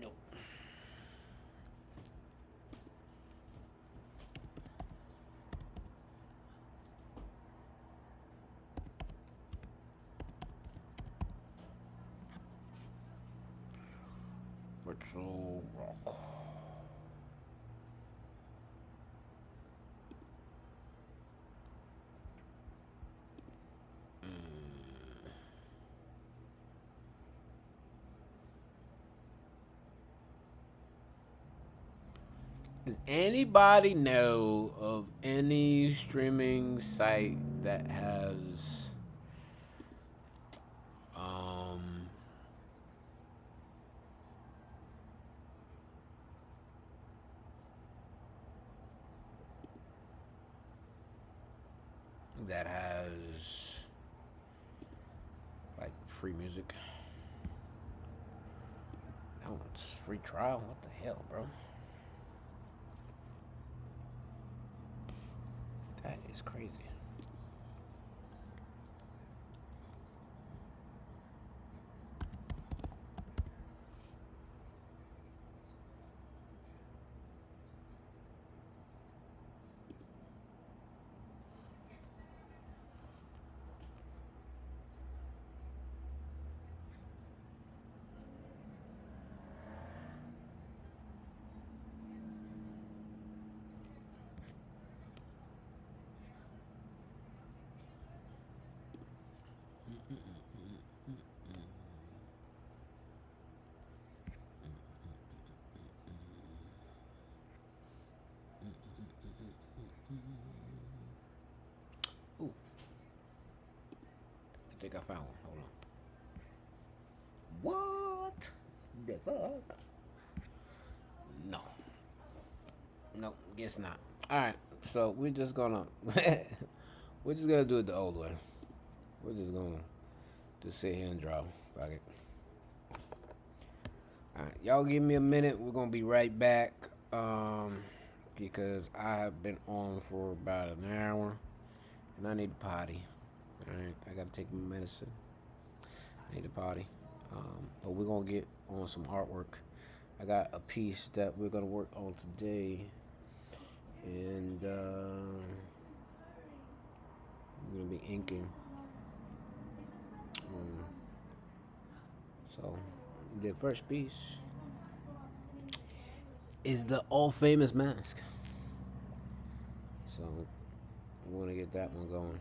No. Virtual rock. Does anybody know of any streaming site that has um that has like free music? That one's free trial. What the hell, bro? That is crazy. Ooh, I think I found one. Hold on. What the fuck? No. Nope, guess not. Alright, so we're just gonna do it the old way. We're just gonna Just sit here and draw. Fuck it. Alright, y'all give me a minute. We're gonna be right back. Because I have been on for about an hour and I need to potty. Alright, I gotta take my medicine. I need to potty. But we're gonna get on some artwork. I got a piece that we're gonna work on today. And we're gonna be inking. So the first piece is the all famous mask. So we want to get that one going.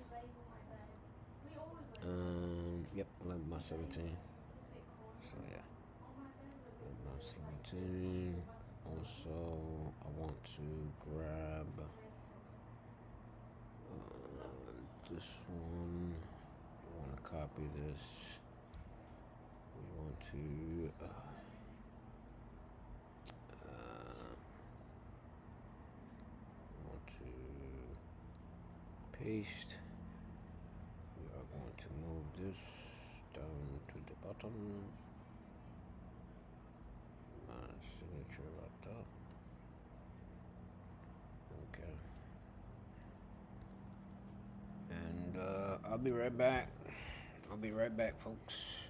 Yep, 11 by 17. So yeah, 11 by 17. Also, I want to grab this one. I want to copy this. We want to paste. We are going to move this down to the bottom. My signature right there. Okay. And I'll be right back. I'll be right back, folks.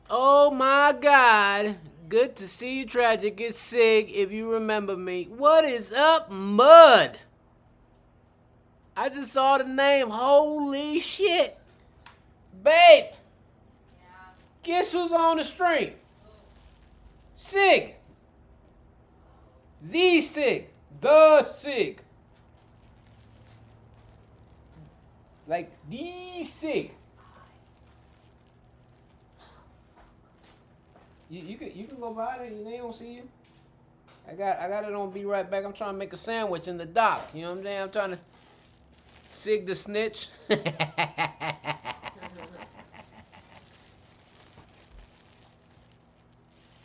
Oh my God. Good to see you, Tragic. It's Sig, if you remember me. What is up, Mud? I just saw the name. Holy shit. Babe, guess who's on the stream? Sig. The Sig. The Sig. Like, the Sig. You can go by there. They don't see you. I got it on Be Right Back. I'm trying to make a sandwich in the dock. You know what I'm saying? I'm trying to Sig the snitch.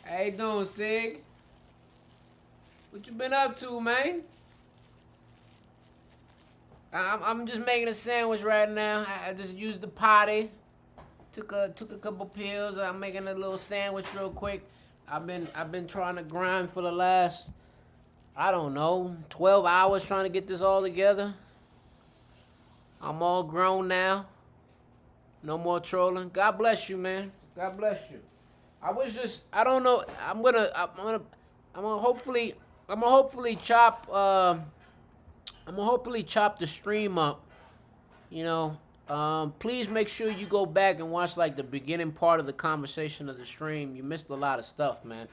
How you doing, Sig? What you been up to, man? I'm just making a sandwich right now. I just used the potty. Took a couple pills. I'm making a little sandwich real quick. I've been trying to grind for the last, I don't know, 12 hours trying to get this all together. I'm all grown now. No more trolling. God bless you, man. God bless you. I don't know. I'm gonna hopefully chop the stream up. You know, please make sure you go back and watch like the beginning part of the conversation of the stream. You missed a lot of stuff, man.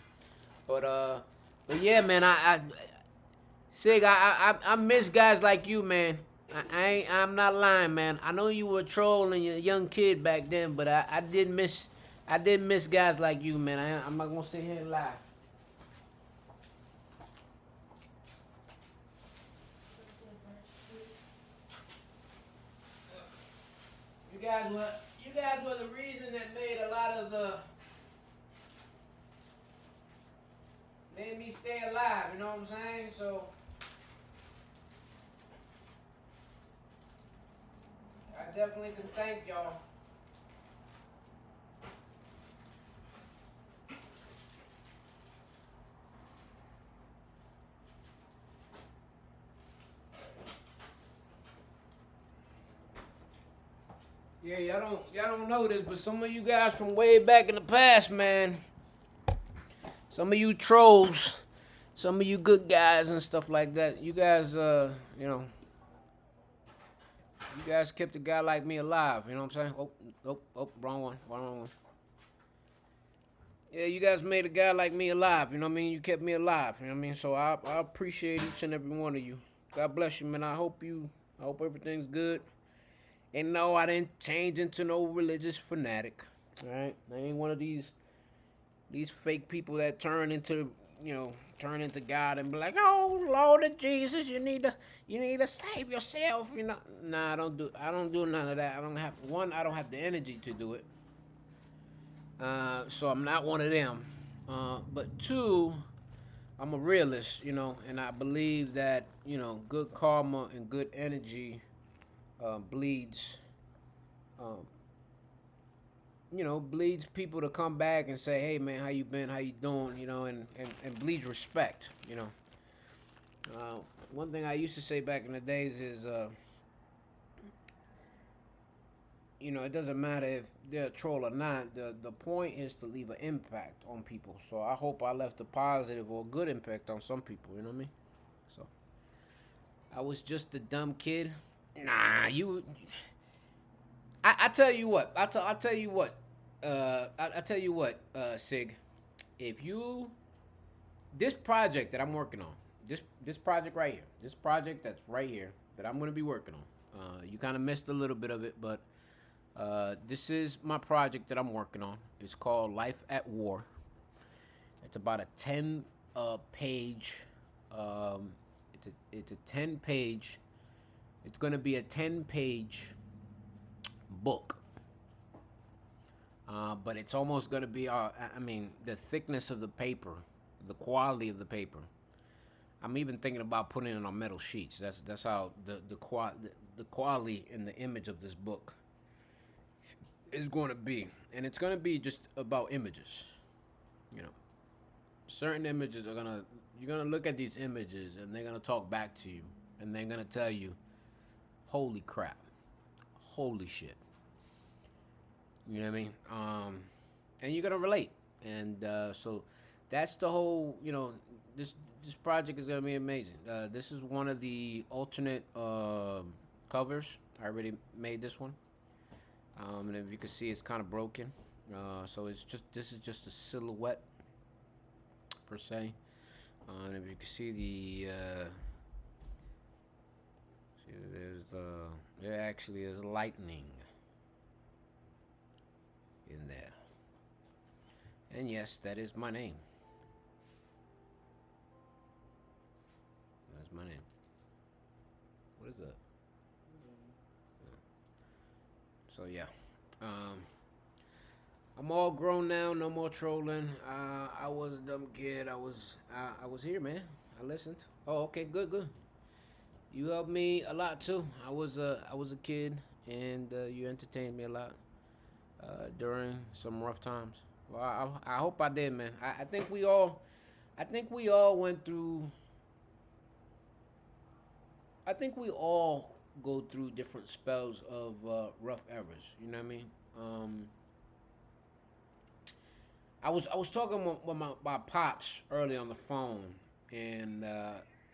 But yeah, man, Sig, I miss guys like you, man. I'm not lying, man. I know you were a troll and you're a young kid back then, but I did miss guys like you, man. I'm not gonna sit here and lie. You guys were the reason that made me stay alive. You know what I'm saying? So I definitely can thank y'all. Yeah, y'all don't know this, but some of you guys from way back in the past, man. Some of you trolls, some of you good guys and stuff like that. You guys, you guys kept a guy like me alive. You know what I'm saying? Wrong one. Yeah, you guys made a guy like me alive. You know what I mean? You kept me alive. You know what I mean? So I appreciate each and every one of you. God bless you, man. I hope everything's good. And no, I didn't change into no religious fanatic. All right, I ain't one of these fake people that turn into God and be like, oh Lord of Jesus, you need to save yourself. You know, nah, I don't do none of that. I don't have the energy to do it. So I'm not one of them. But two, I'm a realist, and I believe that good karma and good energy bleeds, um, bleeds people to come back and say, hey man, how you been? How you doing? And bleeds respect. One thing I used to say back in the days is, it doesn't matter if they're a troll or not. The point is to leave an impact on people. So I hope I left a positive or good impact on some people. You know what I mean? So I was just a dumb kid. Nah, you. I tell you what. I tell you what. I tell you what, Sig. If you, this project that I'm working on, this project right here, this project that's right here that I'm gonna be working on. You kind of missed a little bit of it, but this is my project that I'm working on. It's called Life at War. It's about a 10 page. It's a 10-page. It's gonna be a 10-page book. But it's almost gonna be. The thickness of the paper, the quality of the paper. I'm even thinking about putting it on metal sheets. That's how the quality and the image of this book is going to be, and it's going to be just about images. Certain images you're gonna look at these images and they're gonna talk back to you, and they're gonna tell you, "Holy crap, holy shit." You know what I mean? and you're gonna relate. And so that's the whole. This project is gonna be amazing. This is one of the alternate covers. I already made this one, and if you can see, it's kind of broken. So this is just a silhouette per se. And if you can see there actually is lightning in there. And yes, that is my name. That's my name. What is that? So yeah, I'm all grown now. No more trolling. I was a dumb kid. I was here, man. I listened. Oh, okay, good. You helped me a lot too. I was a kid, and you entertained me a lot during some rough times. Well, I hope I did, man. I think we all went through. I think we all go through different spells of rough eras. You know what I mean? I was talking with my pops early on the phone, and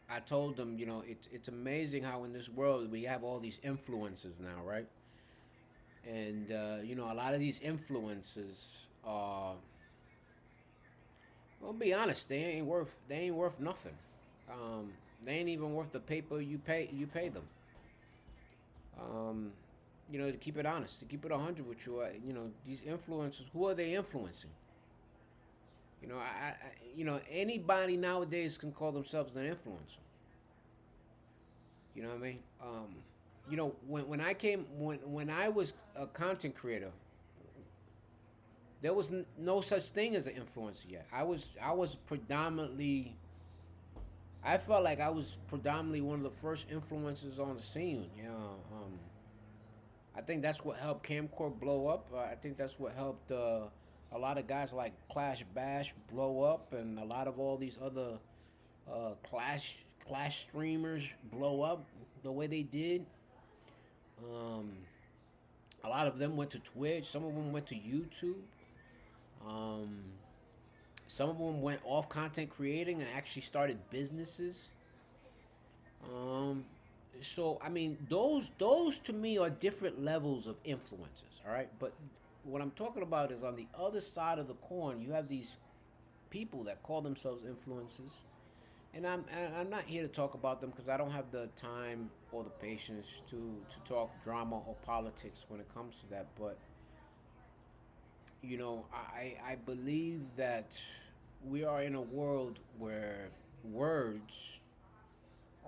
I told them, it's amazing how in this world we have all these influences now, right? And a lot of these influences are, well, be honest, they ain't worth nothing. They ain't even worth the paper you pay them. Um, to keep it honest, to keep it 100 with you, these influencers, who are they influencing? Anybody nowadays can call themselves an influencer. You know what I mean? When I was a content creator, there was no such thing as an influencer yet. I was predominantly. I felt like I was predominantly one of the first influencers on the scene. I think that's what helped Camcorp blow up. I think that's what helped a lot of guys like Clash Bash blow up, and a lot of all these other Clash streamers blow up the way they did. Um, a lot of them went to Twitch. Some of them went to YouTube. Um, some of them went off content creating and actually started businesses. Um, so I mean, those to me are different levels of influences. All right, but what I'm talking about is on the other side of the coin. You have these people that call themselves influencers, and I'm not here to talk about them because I don't have the time or the patience to talk drama or politics when it comes to that. But I believe that we are in a world where words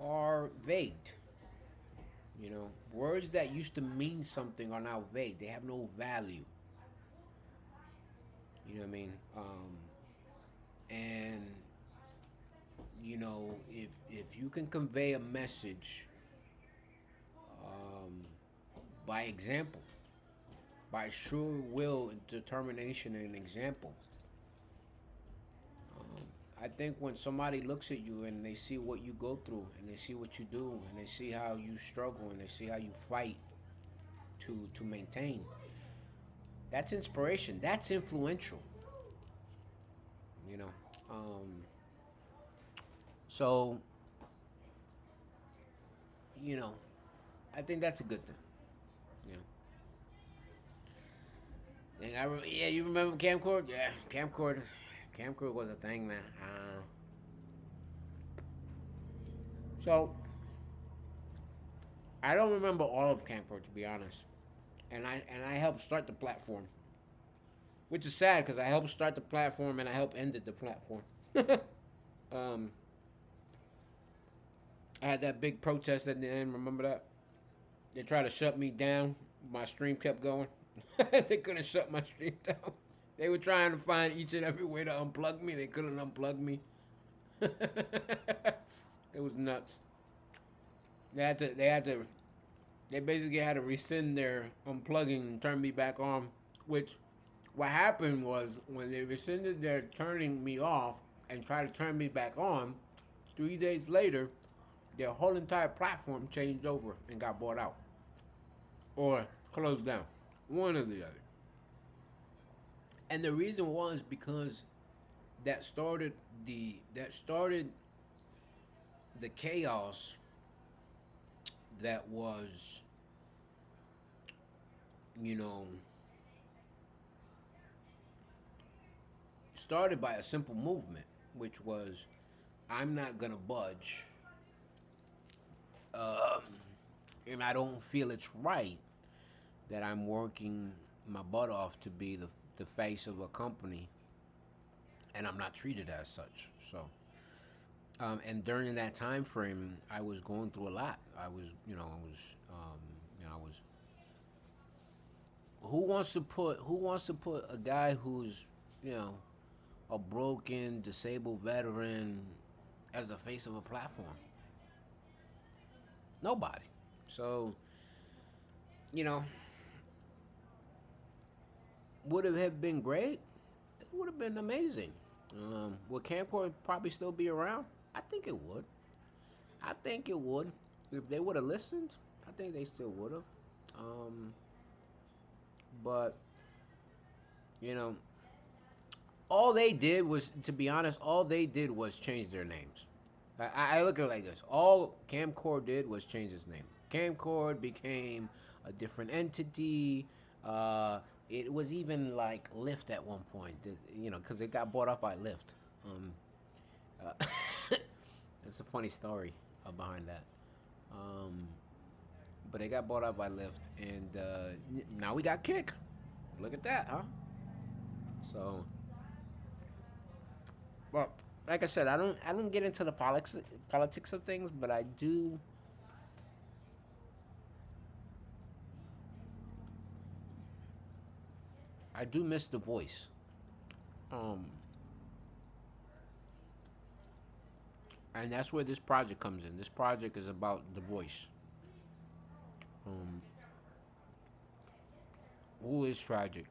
are vague. Words that used to mean something are now vague. They have no value. You know what I mean? And if you can convey a message um, by example, by sure will, determination, and example, I think when somebody looks at you and they see what you go through and they see what you do and they see how you struggle and they see how you fight to maintain, that's inspiration. That's influential. You know. So you know, I think that's a good thing. You know. And yeah, you remember camcord? Yeah, camcord was a thing, man. So I don't remember all of camcord to be honest, and I helped start the platform, which is sad because I helped start the platform and I helped end the platform. um, I had that big protest at the end. Remember that? They tried to shut me down. My stream kept going. They couldn't shut my stream down. They were trying to find each and every way to unplug me. They couldn't unplug me. It was nuts. They basically had to rescind their unplugging and turn me back on. Which, what happened was when they rescinded their turning me off and tried to turn me back on, 3 days later, their whole entire platform changed over and got bought out or closed down. One or the other. And the reason was because that started that started the chaos that was, you know, started by a simple movement, which was, I'm not gonna budge, uh, and I don't feel it's right that I'm working my butt off to be the face of a company, and I'm not treated as such. So, and during that time frame, I was going through a lot. I was. Who wants to put a guy who's, you know, a broken, disabled veteran as the face of a platform? Nobody. So, you know, would it have been great? It would have been amazing. Would Camcorder probably still be around? I think it would. I think it would. If they would have listened, I think they still would have. Um, but, you know, all they did was, to be honest, all they did was change their names. I look at it like this. All Camcorder did was change its name. Camcorder became a different entity. It was even like Lyft at one point, you know, because it got bought up by Lyft. Uh, it's a funny story behind that. Um, but it got bought up by Lyft, and now we got Kick. Look at that, huh? So, well, like I said, I don't get into the politics of things, but I do miss the voice. Um, and that's where this project comes in. This project is about the voice. Um, who is tragic?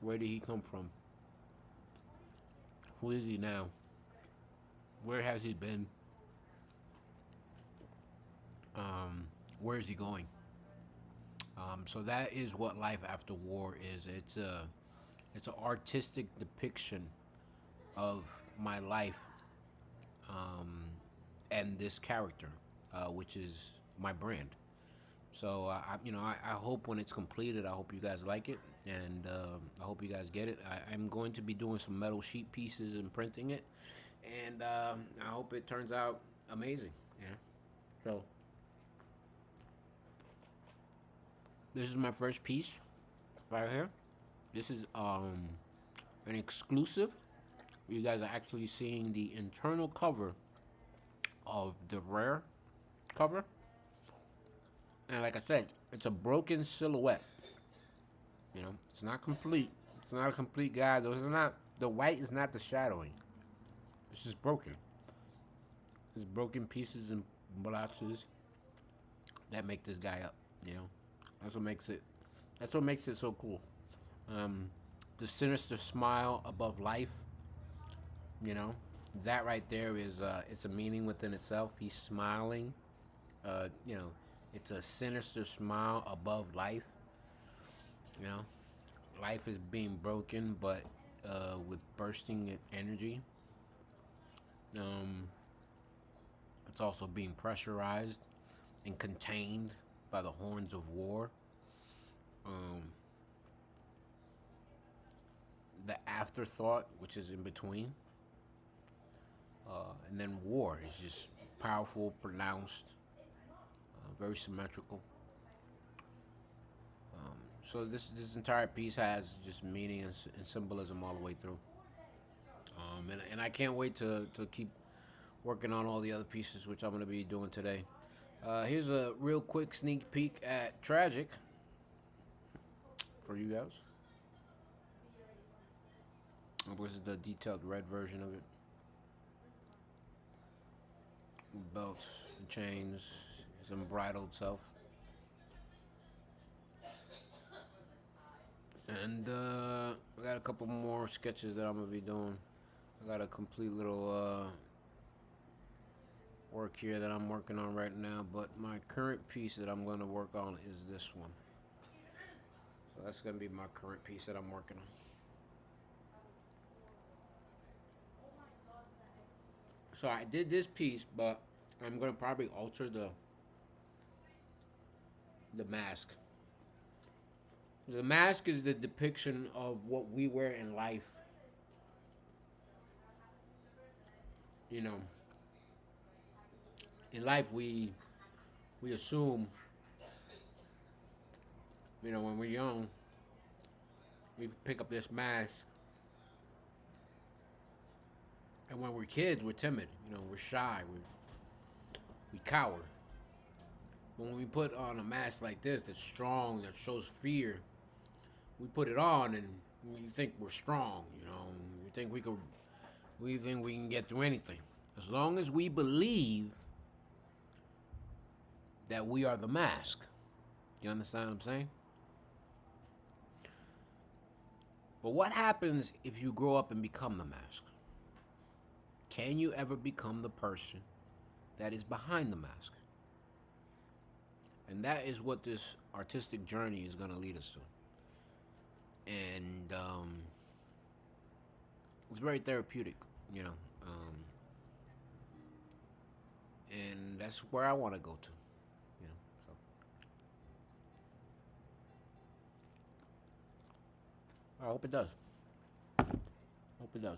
Where did he come from? Who is he now? Where has he been? Um, where is he going? So that is what life after war is. It's an artistic depiction of my life, um, and this character, which is my brand. So I hope when it's completed, I hope you guys like it, and I hope you guys get it. I'm going to be doing some metal sheet pieces and printing it, and I hope it turns out amazing. Yeah. So this is my first piece right here. This is an exclusive. You guys are actually seeing the internal cover of the rare cover, and like I said, it's a broken silhouette. You know, it's not complete. It's not a complete guide. Those are not the white is not the shadowing. It's just broken. It's broken pieces and blotches that make this guy up. You know, that's what makes it. That's what makes it so cool. Um, the sinister smile above life. You know, that right there is it's a meaning within itself. He's smiling. You know, it's a sinister smile above life. You know, life is being broken, but with bursting energy. Um, it's also being pressurized and contained by the horns of war. Um, the afterthought, which is in between, and then war is just powerful, pronounced, very symmetrical. So this entire piece has just meaning and symbolism all the way through. And I can't wait to keep working on all the other pieces, which I'm going to be doing today. Here's a real quick sneak peek at Tragic for you guys. This is the detailed red version of it. Belt, the chains, his unbridled self. And I got a couple more sketches that I'm going to be doing. I got a complete little work here that I'm working on right now, but my current piece that I'm going to work on is this one. So that's going to be my current piece that I'm working on. So I did this piece, but I'm gonna probably alter the mask. The mask is the depiction of what we wear in life. You know, in life we assume, when we're young, we pick up this mask, and when we're kids, we're timid. We're shy. We cower. But when we put on a mask like this, that's strong, that shows fear, we put it on, and we think we're strong. We think we can get through anything, as long as we believe that we are the mask. You understand what I'm saying? But what happens if you grow up and become the mask? Can you ever become the person that is behind the mask? And that is what this artistic journey is going to lead us to. And it's very therapeutic, and that's where I want to go to. So. I hope it does. Hope it does.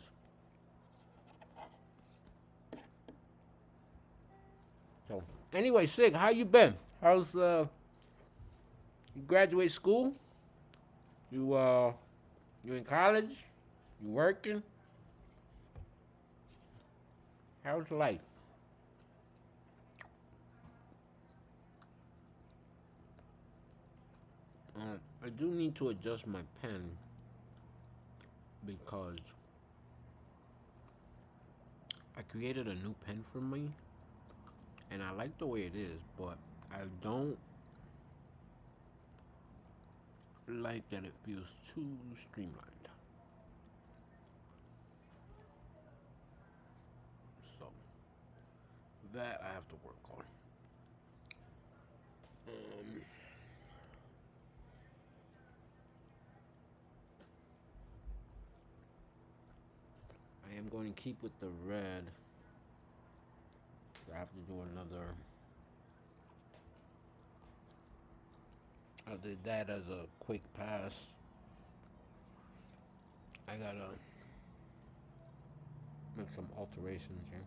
So, anyway, Sig, how you been? How's you graduate school? You in college? You working? How's life? I do need to adjust my pen because I created a new pen for me, and I like the way it is, but I don't like that it feels too streamlined. So that I have to work on. I am going to keep with the red. I have to do another. I did that as a quick pass. I gotta make some alterations here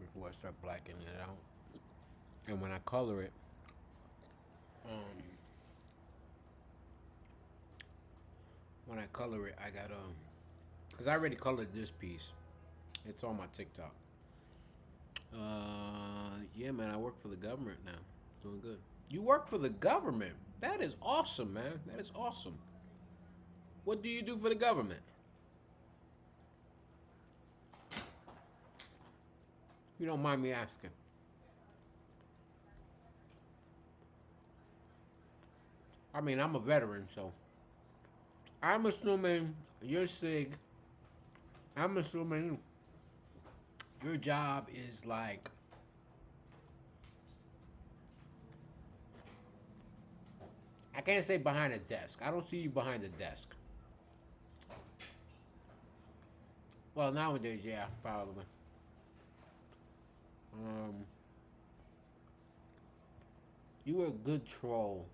before I start blackening it out. And when I color it, I gotta, cause I already colored this piece. It's on my TikTok. Yeah, man, I work for the government now. Doing good. You work for the government? That is awesome, man. That is awesome. What do you do for the government? You don't mind me asking. I mean, I'm a veteran, so I'm assuming you're Sig. I'm assuming your job is like I can't say behind a desk. I don't see you behind a desk. Well, nowadays, yeah, probably. You were a good troll.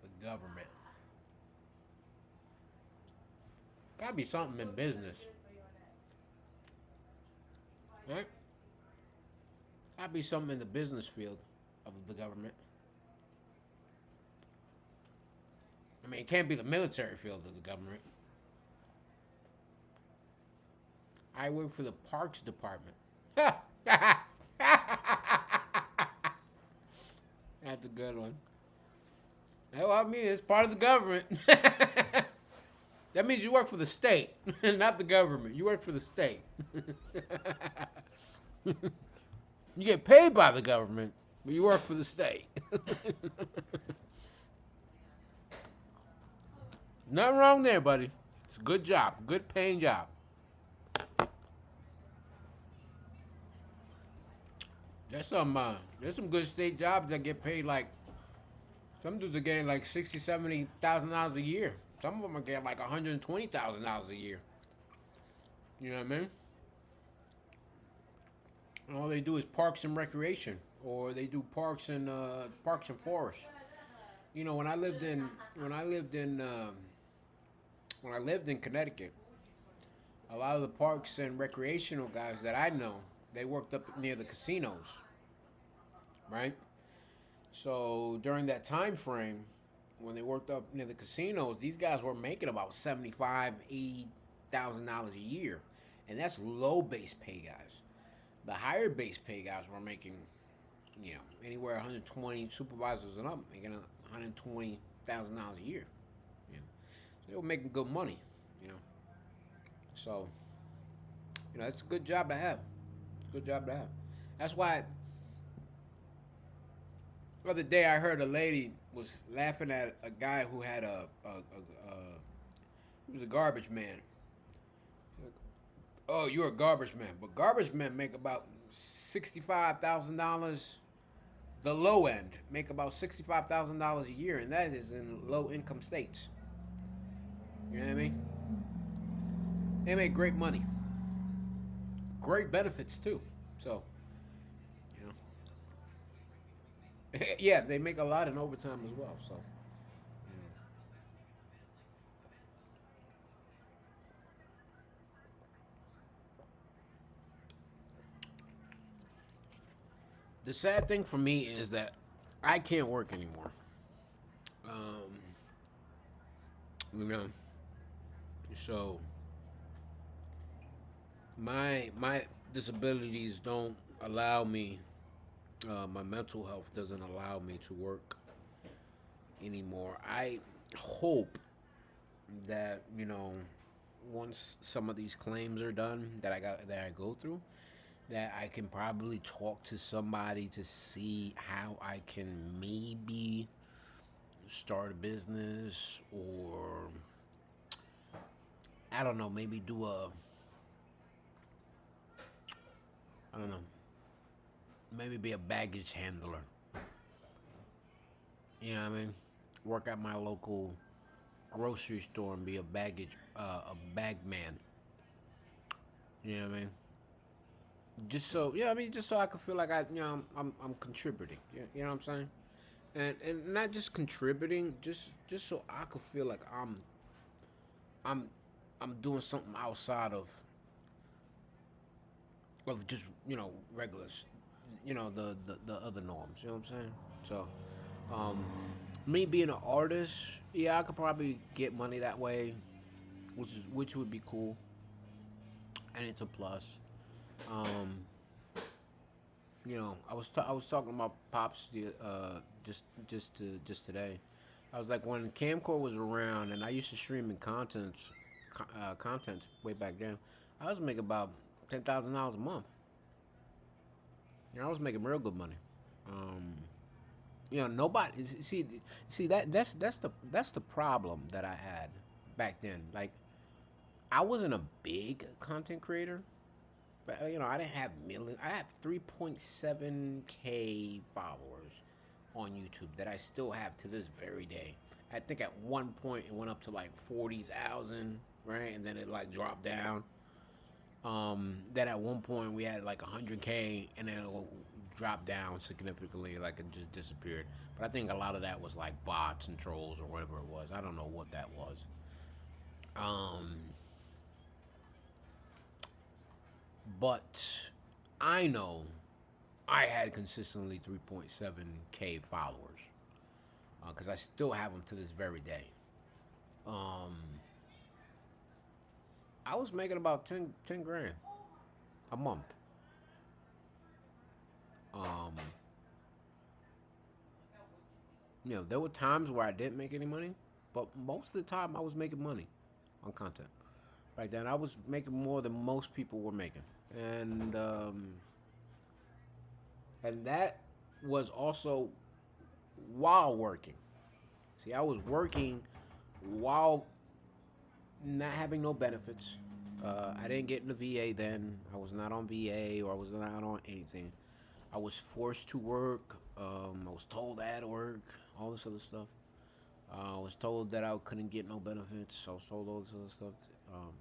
The government. Gotta be something in business. Right? Gotta be something in the business field of the government. I mean, it can't be the military field of the government. I work for the Parks Department. That's a good one. Well, I mean, it's part of the government. That means you work for the state, not the government. You work for the state. You get paid by the government, but you work for the state. Nothing wrong there, buddy. It's a good job, good paying job. Yeah. There's some good state jobs that get paid like some dudes are getting like 60, $70,000 a year. Some of them are getting like $120,000 a year. You know what I mean? And all they do is parks and recreation, or they do parks and forests. You know, when I lived in Connecticut, a lot of the parks and recreational guys that I know, they worked up near the casinos, right? So during that time frame, when they worked up near the casinos, these guys were making about 75, $80,000 a year, and that's low base pay guys. The higher base pay guys were making, anywhere 120 supervisors and up, making $120,000 a year. You know, so they were making good money. You know, so it's a good job to have. It's a good job to have. That's why the other day I heard a lady was laughing at a guy who had he was a garbage man. Oh, you're a garbage man, but garbage men make about $65,000. The low end make about $65,000 a year, and that is in low income states. You know what I mean? They make great money, great benefits too. So, yeah, they make a lot in overtime as well. So, the sad thing for me is that I can't work anymore. Um, you know, so my disabilities don't allow me. My mental health doesn't allow me to work anymore. I hope that once some of these claims are done that I go through, that I can probably talk to somebody to see how I can maybe start a business, or I don't know, maybe do I don't know, maybe be a baggage handler. You know what I mean? Work at my local grocery store and be a bag man. You know what I mean? Just so, just so I can feel like I'm contributing. You know what I'm saying? And not just contributing, just so I could feel like I'm I'm doing something outside of just regulars, the other norms. You know what I'm saying? So, um, me being an artist, yeah, I could probably get money that way, which would be cool, and it's a plus. Um, I was talking about pops just today. I was like, when Camcore was around, and I used to stream in content way back then. I was making about $10,000 a month. I was making real good money. Um, Nobody see that's the problem that I had back then. Like, I wasn't a big content creator, but I didn't have millions. I had 3.7K followers on YouTube that I still have to this very day. I think at one point it went up to like 40,000, right, and then it like dropped down. Then at one point we had like 100K, and then it dropped down significantly, like it just disappeared. But I think a lot of that was like bots and trolls or whatever it was. I don't know what that was. Um, but I know I had consistently 3.7K followers, because I still have them to this very day. Um, I was making about 10 grand a month. Um, there were times where I didn't make any money, but most of the time I was making money on content. Back then, I was making more than most people were making, and that was also while working. See, I was working while not having no benefits. I didn't get in the VA then. I was not on VA, or I was not on anything. I was forced to work. I was told I had to work. All this other stuff. I was told that I couldn't get no benefits. I was told all this other stuff. Um,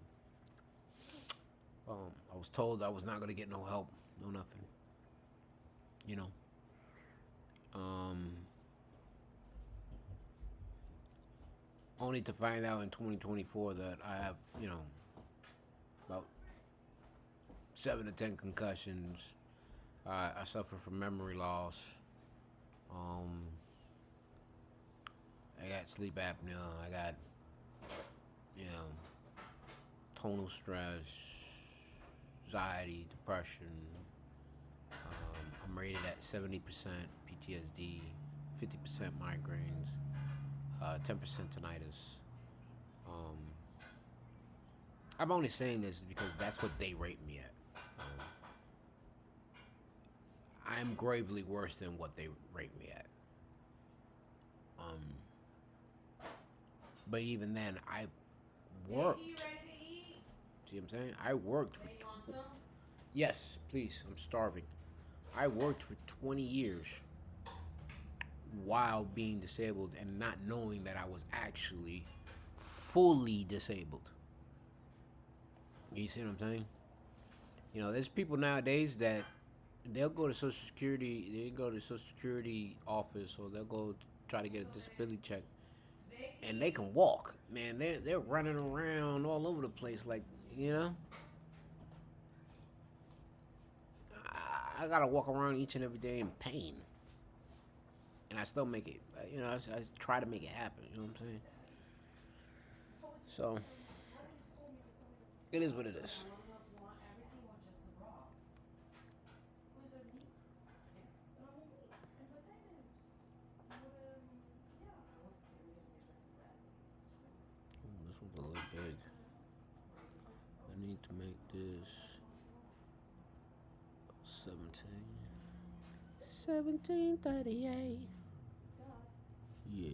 I was told I was not gonna get no help, no nothing. You know. Um, Only to find out in 2024 that I have, about 7 to 10 concussions. I suffer from memory loss. Um, I got sleep apnea. I got, you know, tonal stress, anxiety, depression. I'm rated at 70% PTSD, 50% migraines, 10% tinnitus. Um, I'm only saying this because that's what they rate me at. I'm gravely worse than what they rate me at. Um, but even then, I worked. See what I'm saying? I worked for. Yes, please. I'm starving. I worked for 20 years while being disabled and not knowing that I was actually fully disabled. You see what I'm saying? There's people nowadays that they'll go to Social Security, they go to Social Security office, or they'll go try to get a disability check, and they can walk. Man, they're running around all over the place, like I gotta walk around each and every day in pain, and I still make it. I try to make it happen. You know what I'm saying? So it is what it is. This one's a little big. I need to make this 1738. Yes.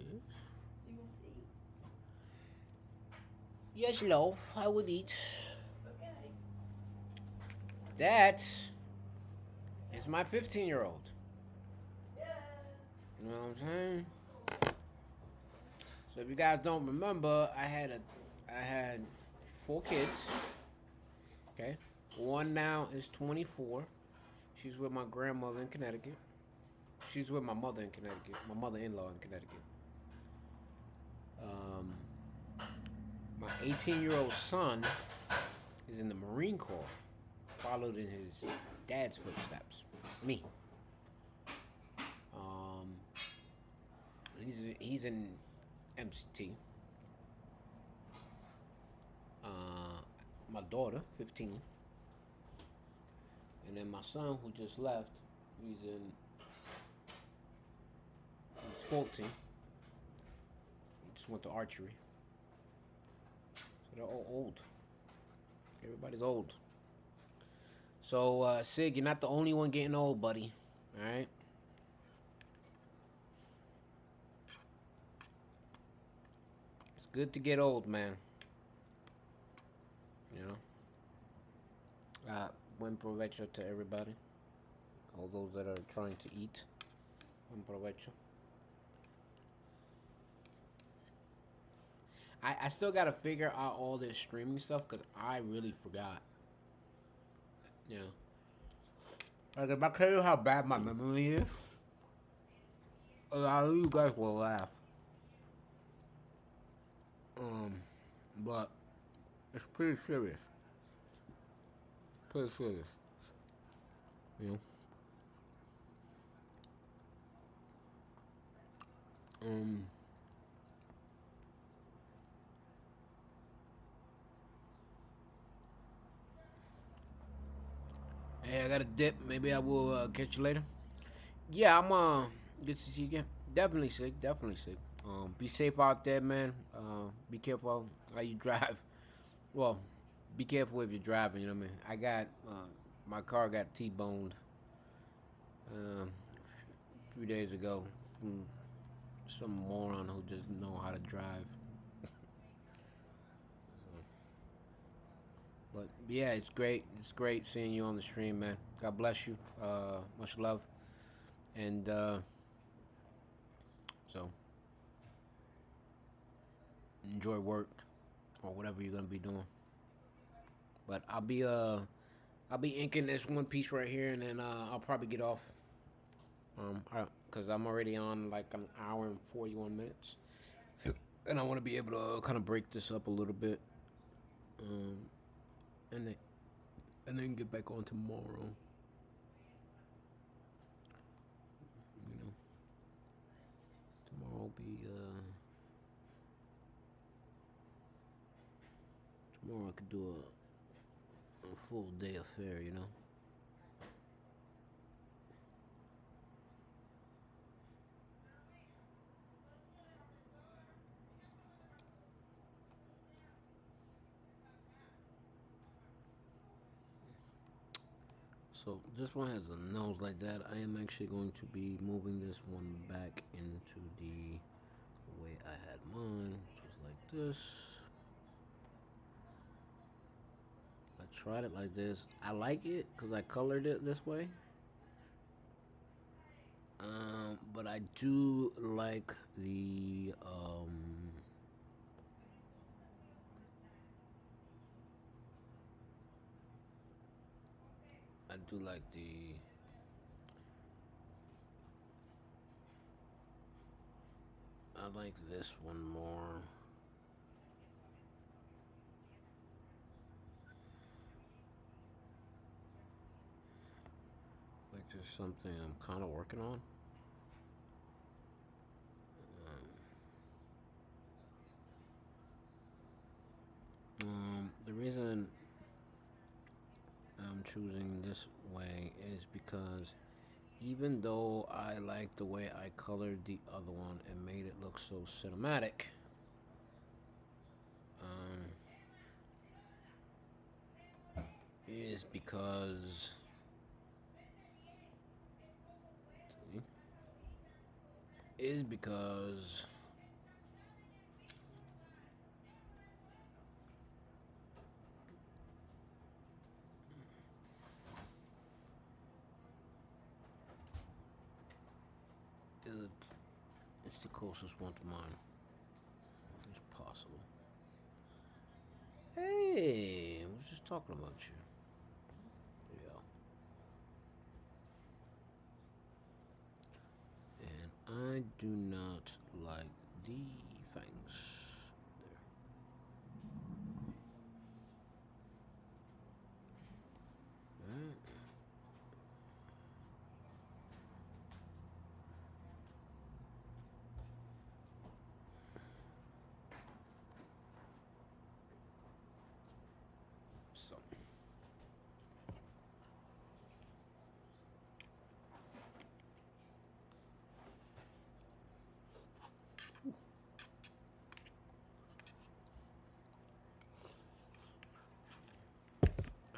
Yes, love, I would eat. Okay. That is my 15-year-old. Yes. You know what I'm saying? So if you guys don't remember, I had 4 kids. Okay. One now is 24. She's with my grandmother in Connecticut. She's with my mother in Connecticut. My mother-in-law in Connecticut. My 18-year-old son is in the Marine Corps, followed in his dad's footsteps. Me. He's in MCT. My daughter, 15. And then my son, who just left, he's 14. He just went to archery. So they're all old. Everybody's old. So, Sig, you're not the only one getting old, buddy. Alright? It's good to get old, man. Buen provecho to everybody. All those that are trying to eat. Buen provecho. I still gotta figure out all this streaming stuff because I really forgot. Like, if I tell you how bad my memory is, a lot of you guys will laugh. But it's pretty serious. Pretty serious. Hey, I got a dip. Maybe I will catch you later. Yeah, I'm good to see you again. Definitely sick. Definitely sick. Be safe out there, man. Be careful how you drive. Well, be careful if you're driving. You know what I mean. I got my car got T-boned a few days ago from some moron who just know how to drive. But yeah, it's great. It's great seeing you on the stream, man. God bless you. Much love, and so enjoy work or whatever you're gonna be doing. But I'll be inking this one piece right here, and then I'll probably get off. Cause I'm already on like an hour and 41 minutes, and I want to be able to kind of break this up a little bit, um, and then get back on tomorrow. You know, tomorrow will be tomorrow I could do a full day affair. You know. So this one has a nose like that. I am actually going to be moving this one back into the way I had mine, which was like this. I tried it like this. I like it because I colored it this way. But I do like the I do like the I like this one more. Like just something I'm kind of working on. The reason I'm choosing this way is because even though I like the way I colored the other one and made it look so cinematic, um, is because is because it's the closest one to mine as possible. Hey, I was just talking about you. Yeah. And I do not like the fangs there. Right. So.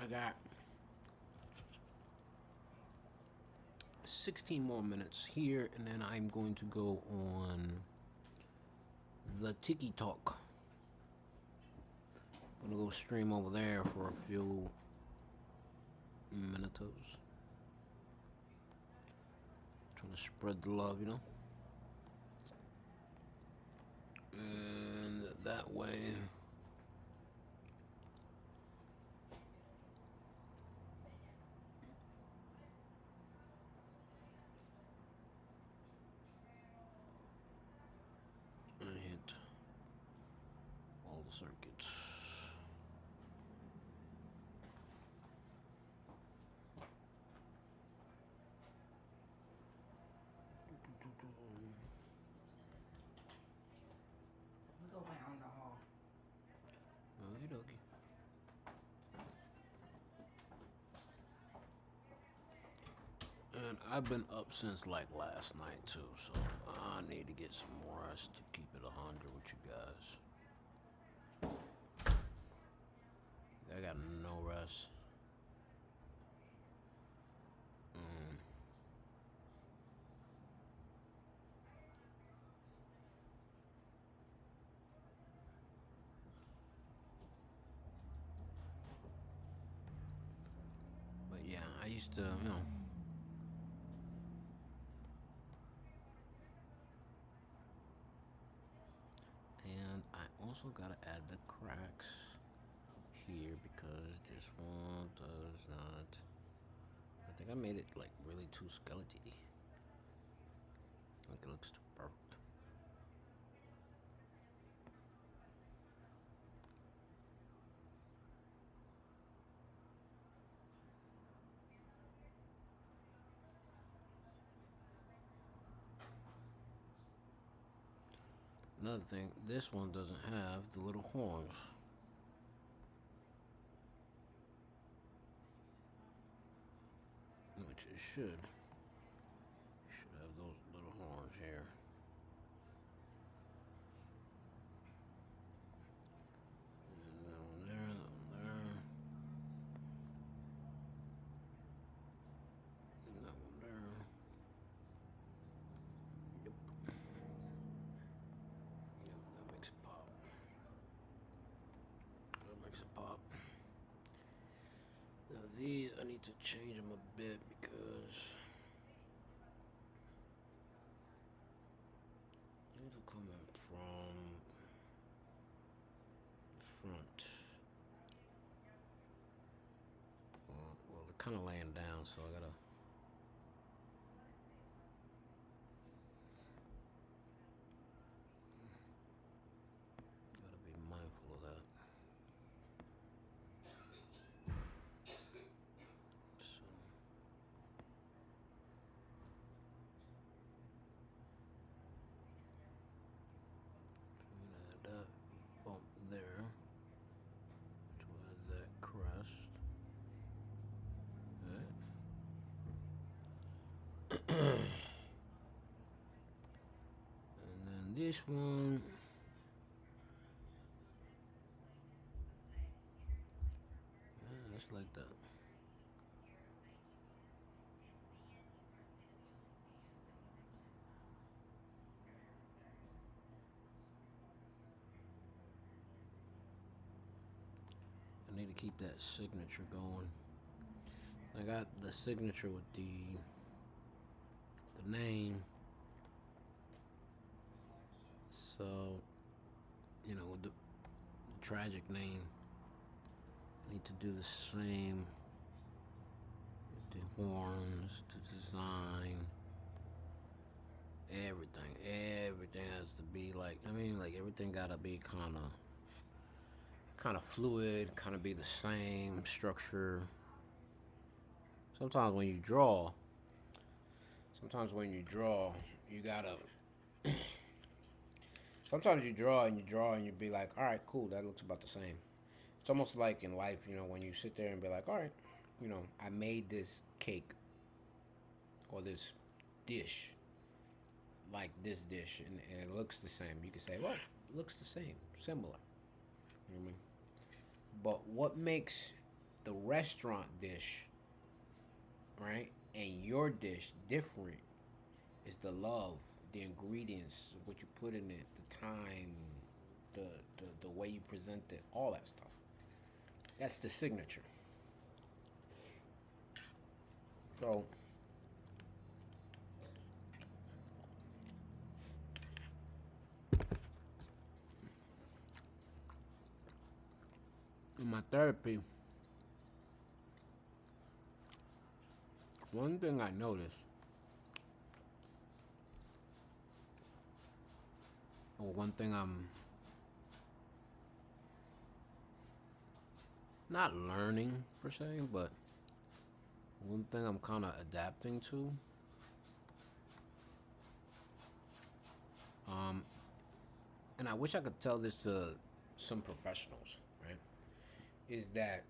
I got 16 more minutes here, and then I'm going to go on the Tiki Talk. I'm gonna go stream over there for a few minutos. Trying to spread the love, you know? And that way, I hit all the circuits. We go down the hall. Okie dokie. And I've been up since like last night too, so I need to get some rest to keep it 100 with you guys. I got no rest. used to, you know. And I also gotta add the cracks here because this one does not. I think I made it like really too skeleton-y. Like it looks too perfect. Another thing, this one doesn't have the little horns, which it should. Should have those little horns here. And down there, down there. And that one there. Yep. Yep, that makes it pop. That makes it pop. Now these, I need to change them a bit because these are coming from the front. Well, they're kind of laying down, so I gotta. Gotta be mindful of that. So. Add that bump there to add that crest. Right. And then this one. Yeah, just like that. I need to keep that signature going. I got the signature with the name. So, you know, with the tragic name, I need to do the same with the horns, the design, everything has to be like, I mean, like everything gotta be kind of fluid, kind of be the same structure. Sometimes when you draw, you gotta. Sometimes you draw and you be like, all right, cool, that looks about the same. It's almost like in life, you know, when you sit there and be like, all right, you know, I made this cake or this dish, like this dish, and it looks the same. You can say, well, it looks the same, similar. You know what I mean? But what makes the restaurant dish, right, and your dish different is the love, the ingredients, what you put in it, the time, the way you present it, all that stuff. That's the signature. So in my therapy, one thing I noticed, or one thing I'm not learning per se, but one thing I'm kind of adapting to, and I wish I could tell this to some professionals, right, is that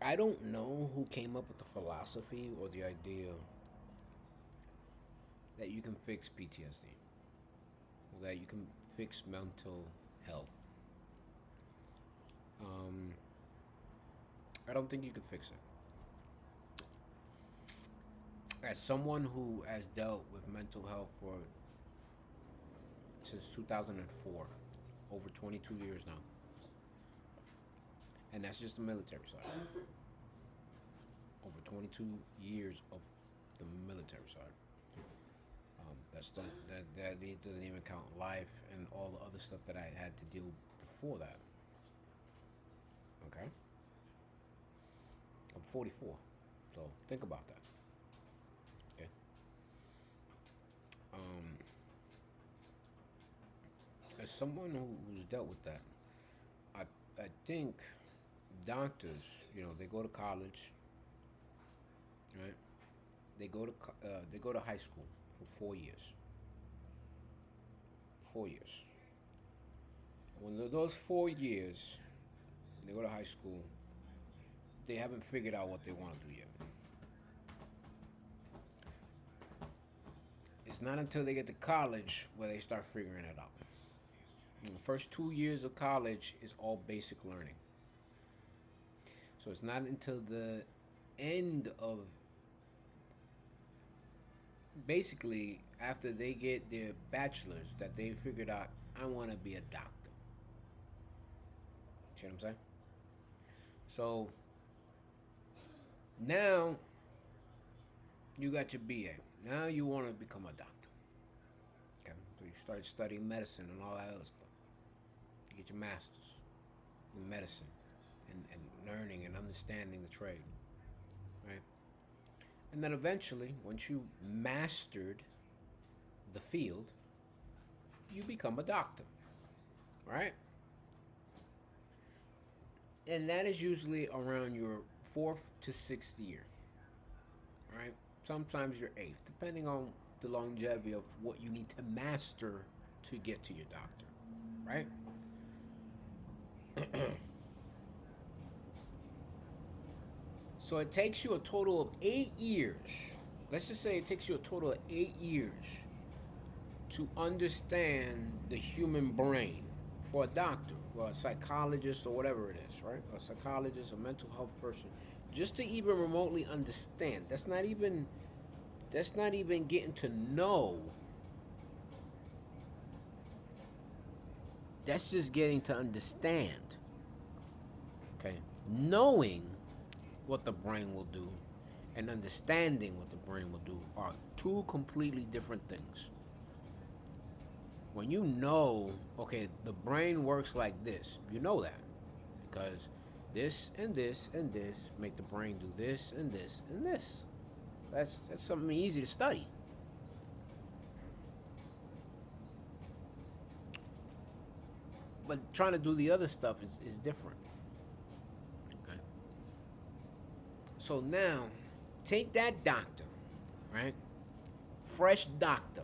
I don't know who came up with the philosophy or the idea that you can fix PTSD, or that you can fix mental health. Um, I don't think you can fix it. As someone who has dealt with mental health for since 2004, over 22 years now, And that's just the military side. Over 22 years of the military side. That it doesn't even count life and all the other stuff that I had to deal before that. Okay, I'm 44, so think about that. Okay. Um, as someone who's dealt with that, I I think doctors, they go to college, right? They go to high school for 4 years. 4 years. When those 4 years, they go to high school. They haven't figured out what they want to do yet. It's not until they get to college where they start figuring it out. The first 2 years of college is all basic learning. So it's not until the end of basically after they get their bachelor's that they figured out I want to be a doctor. See what I'm saying? So now you got your BA. Now you want to become a doctor. Okay, so you start studying medicine and all that other stuff. You get your master's in medicine and learning and understanding the trade, right? And then eventually, once you mastered the field, you become a doctor, right? And that is usually around your 4th to 6th year, right? Sometimes your 8th, depending on the longevity of what you need to master to get to your doctor, right? So it takes you a total of 8 years. Let's just say it takes you a total of 8 years to understand the human brain for a doctor or a psychologist or whatever it is, right? A psychologist, a mental health person, just to even remotely understand. That's not even getting to know. That's just getting to understand. Okay? Knowing what the brain will do and understanding what the brain will do are two completely different things. When you know, okay, the brain works like this, you know that because this and this and this make the brain do this and this and this. That's something easy to study. But trying to do the other stuff is different. Okay. So now, take that doctor, right? Fresh doctor,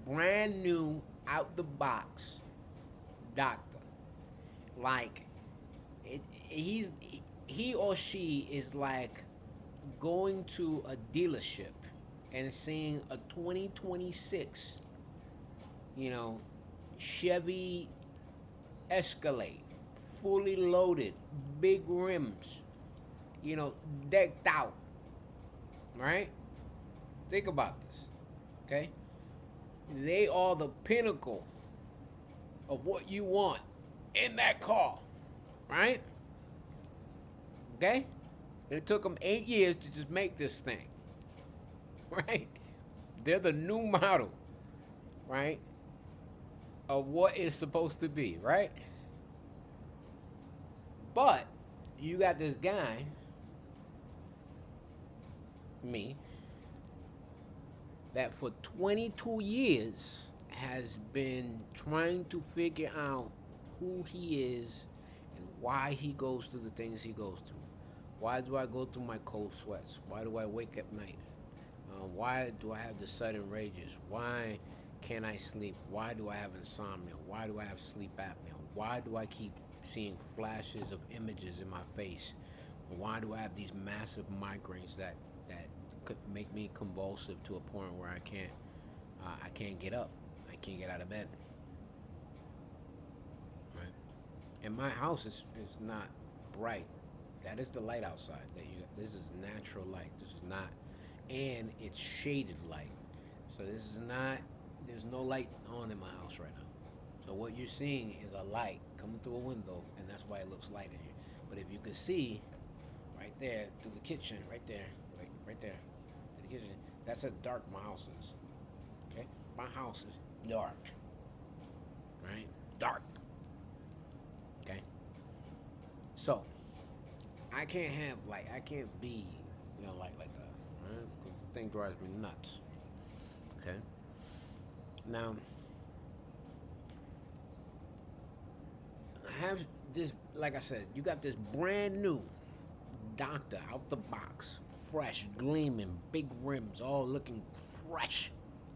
brand new, out the box doctor. Like, he or she is like going to a dealership and seeing a 2026, Chevy Escalade, fully loaded, big rims, decked out, right? Think about this, okay? They are the pinnacle of what you want in that car, right? Okay? It took them 8 years to just make this thing, right? They're the new model, right? Of what it's supposed to be, right? But you got this guy, me, that for 22 years has been trying to figure out who he is and why he goes through the things he goes through. Why do I go through my cold sweats? Why do I wake at night? Why do I have the sudden rages? Why can't I sleep? Why do I have insomnia? Why do I have sleep apnea? Why do I keep seeing flashes of images in my face? Why do I have these massive migraines that could make me convulsive to a point where I can't get up. I can't get out of bed. Right? And my house is not bright. That is the light outside. This is natural light. This is not, and it's shaded light. So this is not. There's no light on in my house right now. So what you're seeing is a light coming through a window, and that's why it looks light in here. But if you could see right there through the kitchen, right there, like right there, to the kitchen, that's how dark my house is. Okay, my house is dark. Right, dark. Okay, so I can't have I can't be like that, right? Because the thing drives me nuts. Okay, now have this, like I said, you got this brand new Doctor out the box, fresh, gleaming, big rims, all looking fresh,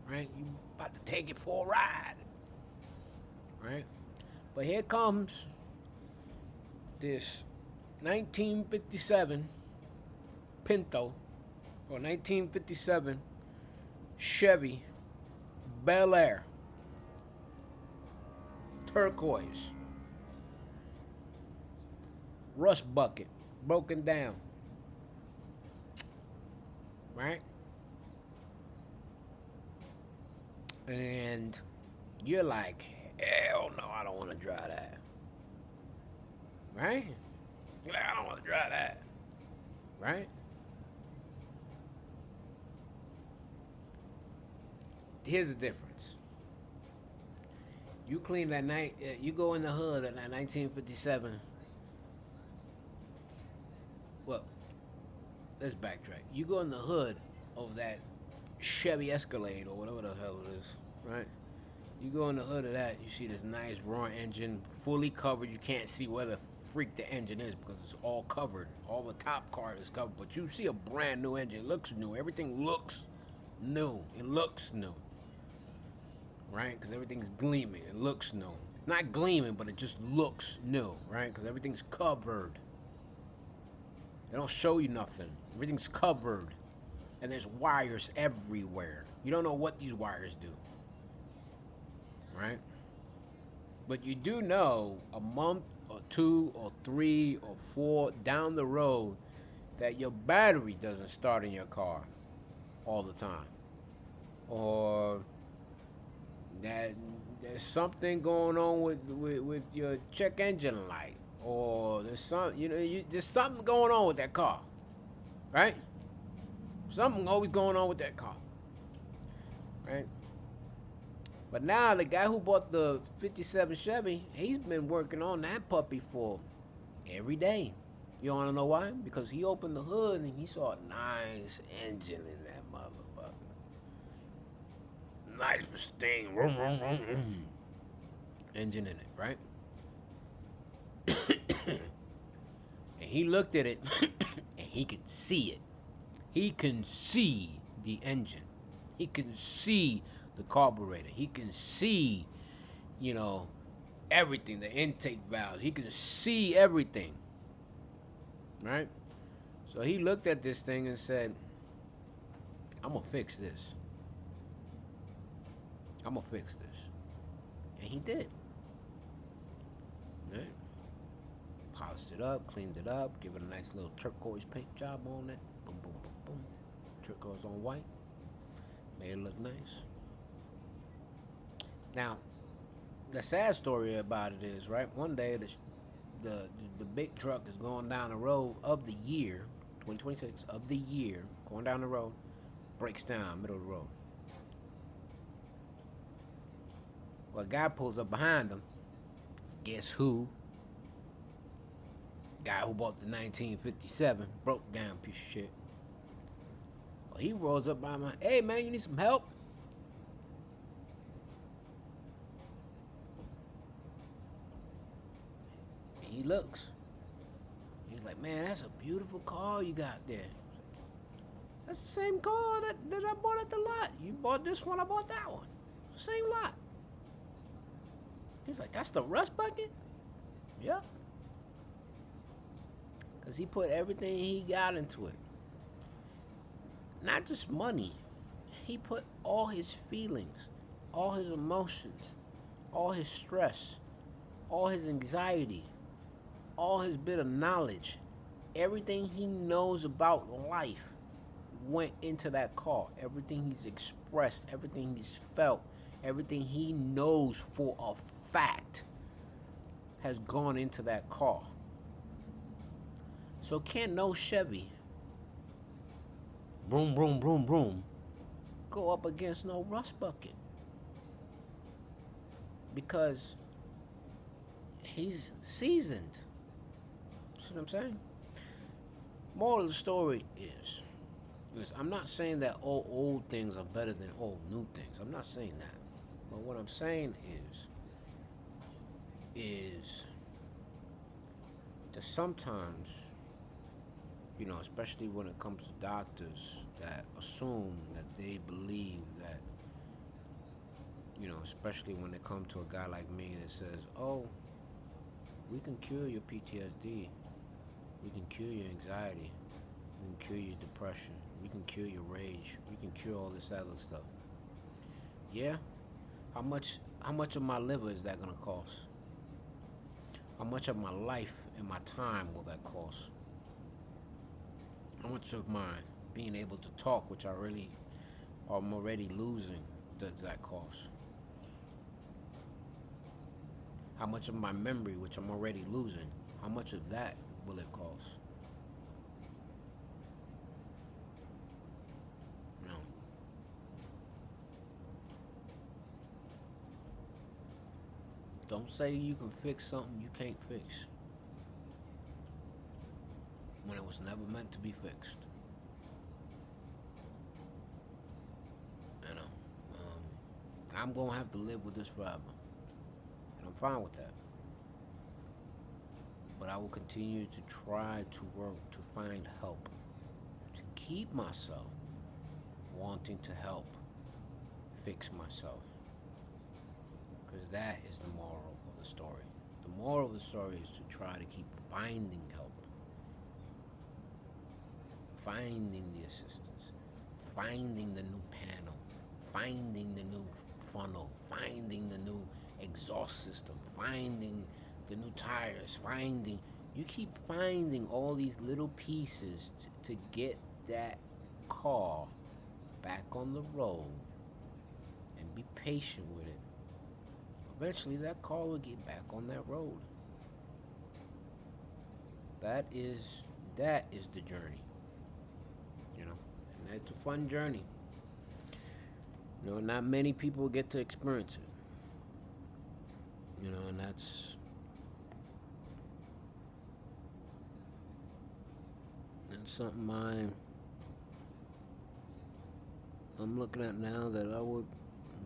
right? You about to take it for a ride, right? But here comes this 1957 Pinto or 1957 Chevy Bel Air, turquoise, rust bucket, broken down, right? And you're like, hell no, I don't want to drive that, right? You're like, I don't want to drive that, right? Here's the difference. You clean that night, you go in the hood at that 1957. Well, let's backtrack. You go in the hood of that Chevy Escalade or whatever the hell it is, right? You go in the hood of that, you see this nice raw engine, fully covered. You can't see where the freak the engine is because it's all covered. All the top card is covered, but you see a brand new engine. It looks new. Everything looks new. It looks new, right? Because everything's gleaming. It looks new. It's not gleaming, but it just looks new, right? Because everything's covered. They don't show you nothing. Everything's covered. And there's wires everywhere. You don't know what these wires do. Right? But you do know a month or 2 or 3 or 4 down the road that your battery doesn't start in your car all the time. Or that there's something going on with your check engine light. Or there's there's something going on with that car, right? Something always going on with that car, right? But now the guy who bought the 57 Chevy, he's been working on that puppy for every day. You wanna know why? Because he opened the hood and he saw a nice engine in that motherfucker. Nice pristine, engine in it, right? And he looked at it and he could see it. He can see the engine. He can see the carburetor. He can see, everything, the intake valves. He can see everything. Right? So he looked at this thing and said, I'm going to fix this. I'm going to fix this. And he did. Right? Polished it up, cleaned it up, give it a nice little turquoise paint job on it. Boom, boom, boom, boom. Turquoise on white. Made it look nice. Now, the sad story about it is, right, one day the big truck is going down the road of the year, 2026, of the year, going down the road, breaks down, middle of the road. Well, a guy pulls up behind him. Guess who? Guy who bought the 1957, broke down piece of shit. Well, he rolls up by my, hey man, you need some help? And he looks. He's like, man, that's a beautiful car you got there. That's the same car that I bought at the lot. You bought this one, I bought that one. Same lot. He's like, that's the rust bucket? Yep. Because he put everything he got into it. Not just money. He put all his feelings, all his emotions, all his stress, all his anxiety, all his bit of knowledge, everything he knows about life went into that car. Everything he's expressed, everything he's felt, everything he knows for a fact has gone into that car. So can't no Chevy, broom, broom, broom, broom, go up against no rust bucket because he's seasoned. See what I'm saying? Moral of the story is I'm not saying that all old things are better than all new things. I'm not saying that. But what I'm saying is that sometimes, especially when it comes to doctors that assume that they believe that, especially when it comes to a guy like me that says, oh, we can cure your PTSD, we can cure your anxiety, we can cure your depression, we can cure your rage, we can cure all this other stuff. Yeah? How much of my liver is that gonna cost? How much of my life and my time will that cost? How much of my being able to talk, which I'm already losing, does that cost? How much of my memory, which I'm already losing, how much of that will it cost? No. Don't say you can fix something you can't fix when it was never meant to be fixed. You know, I'm gonna have to live with this forever, and I'm fine with that. But I will continue to try to work to find help, to keep myself wanting to help fix myself. Because that is the moral of the story. The moral of the story is to try to keep finding help, finding the assistance, finding the new panel, finding the new funnel, finding the new exhaust system, finding the new tires, you keep finding all these little pieces to get that car back on the road, and be patient with it. Eventually that car will get back on that road. That is the journey, and it's a fun journey. Not many people get to experience it. And that's something I'm looking at now that I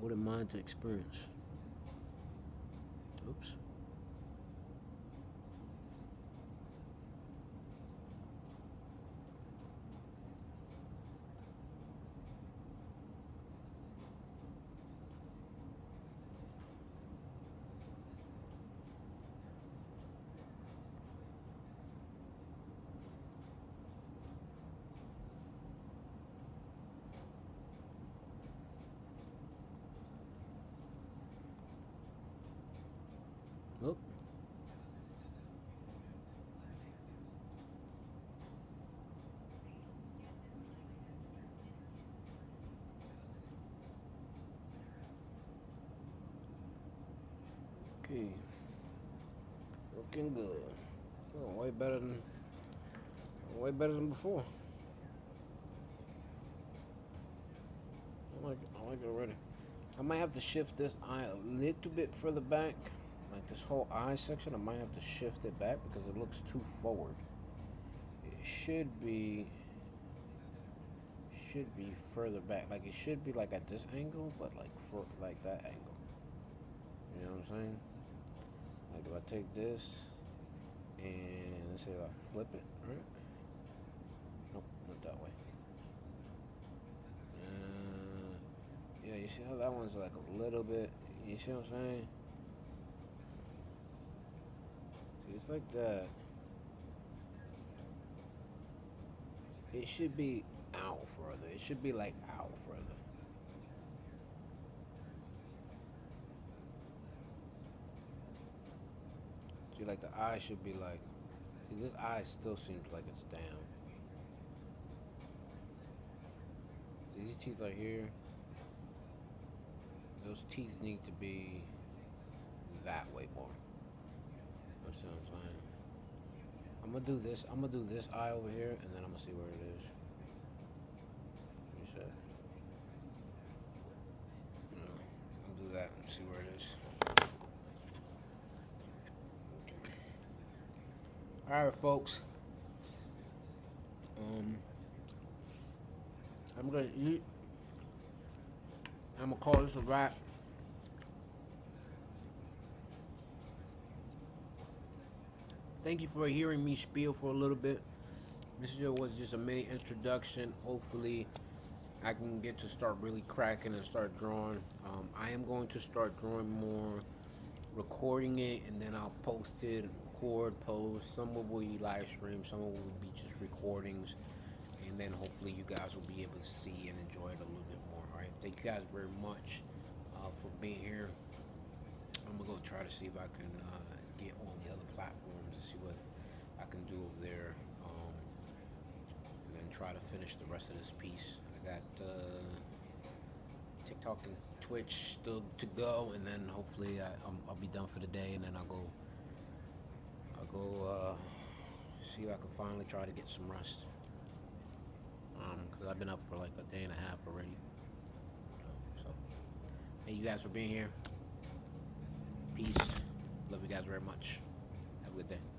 wouldn't mind to experience. Oops. Oop. Okay. Looking good. Oh, way better than before. I like it already. I might have to shift this eye a little bit further back. Like this whole eye section, I might have to shift it back because it looks too forward. It should be further back. Like it should be like at this angle, but like that angle. You know what I'm saying? Like if I take this and let's say if I flip it, right? Nope, not that way. Yeah, you see how that one's like a little bit. You see what I'm saying? See, it's like that. It should be out further. It should be like out further. See, like the eye should be like. See, this eye still seems like it's down. See, these teeth are here. Those teeth need to be that way more. You see what I'm saying? I'm gonna do this. I'm gonna do this eye over here, and then I'm gonna see where it is. Reset. No, I'll do that and see where it is. Okay. All right, folks. I'm gonna eat. I'm gonna call this a wrap. Thank you for hearing me spiel for a little bit. This was just a mini introduction. Hopefully, I can get to start really cracking and start drawing. I am going to start drawing more, recording it, and then I'll post it, record, post. Some will be live stream, some will be just recordings, and then hopefully you guys will be able to see and enjoy it a little bit more. All right, thank you guys very much for being here. I'm gonna go try to see if I can get on the other platforms and see what I can do over there, and then try to finish the rest of this piece. I got TikTok and Twitch still to go, and then hopefully I'll be done for the day, and then I'll go see if I can finally try to get some rest. Because I've been up for like a day and a half already. So, thank you guys for being here. Peace. Love you guys very much. Have a good day.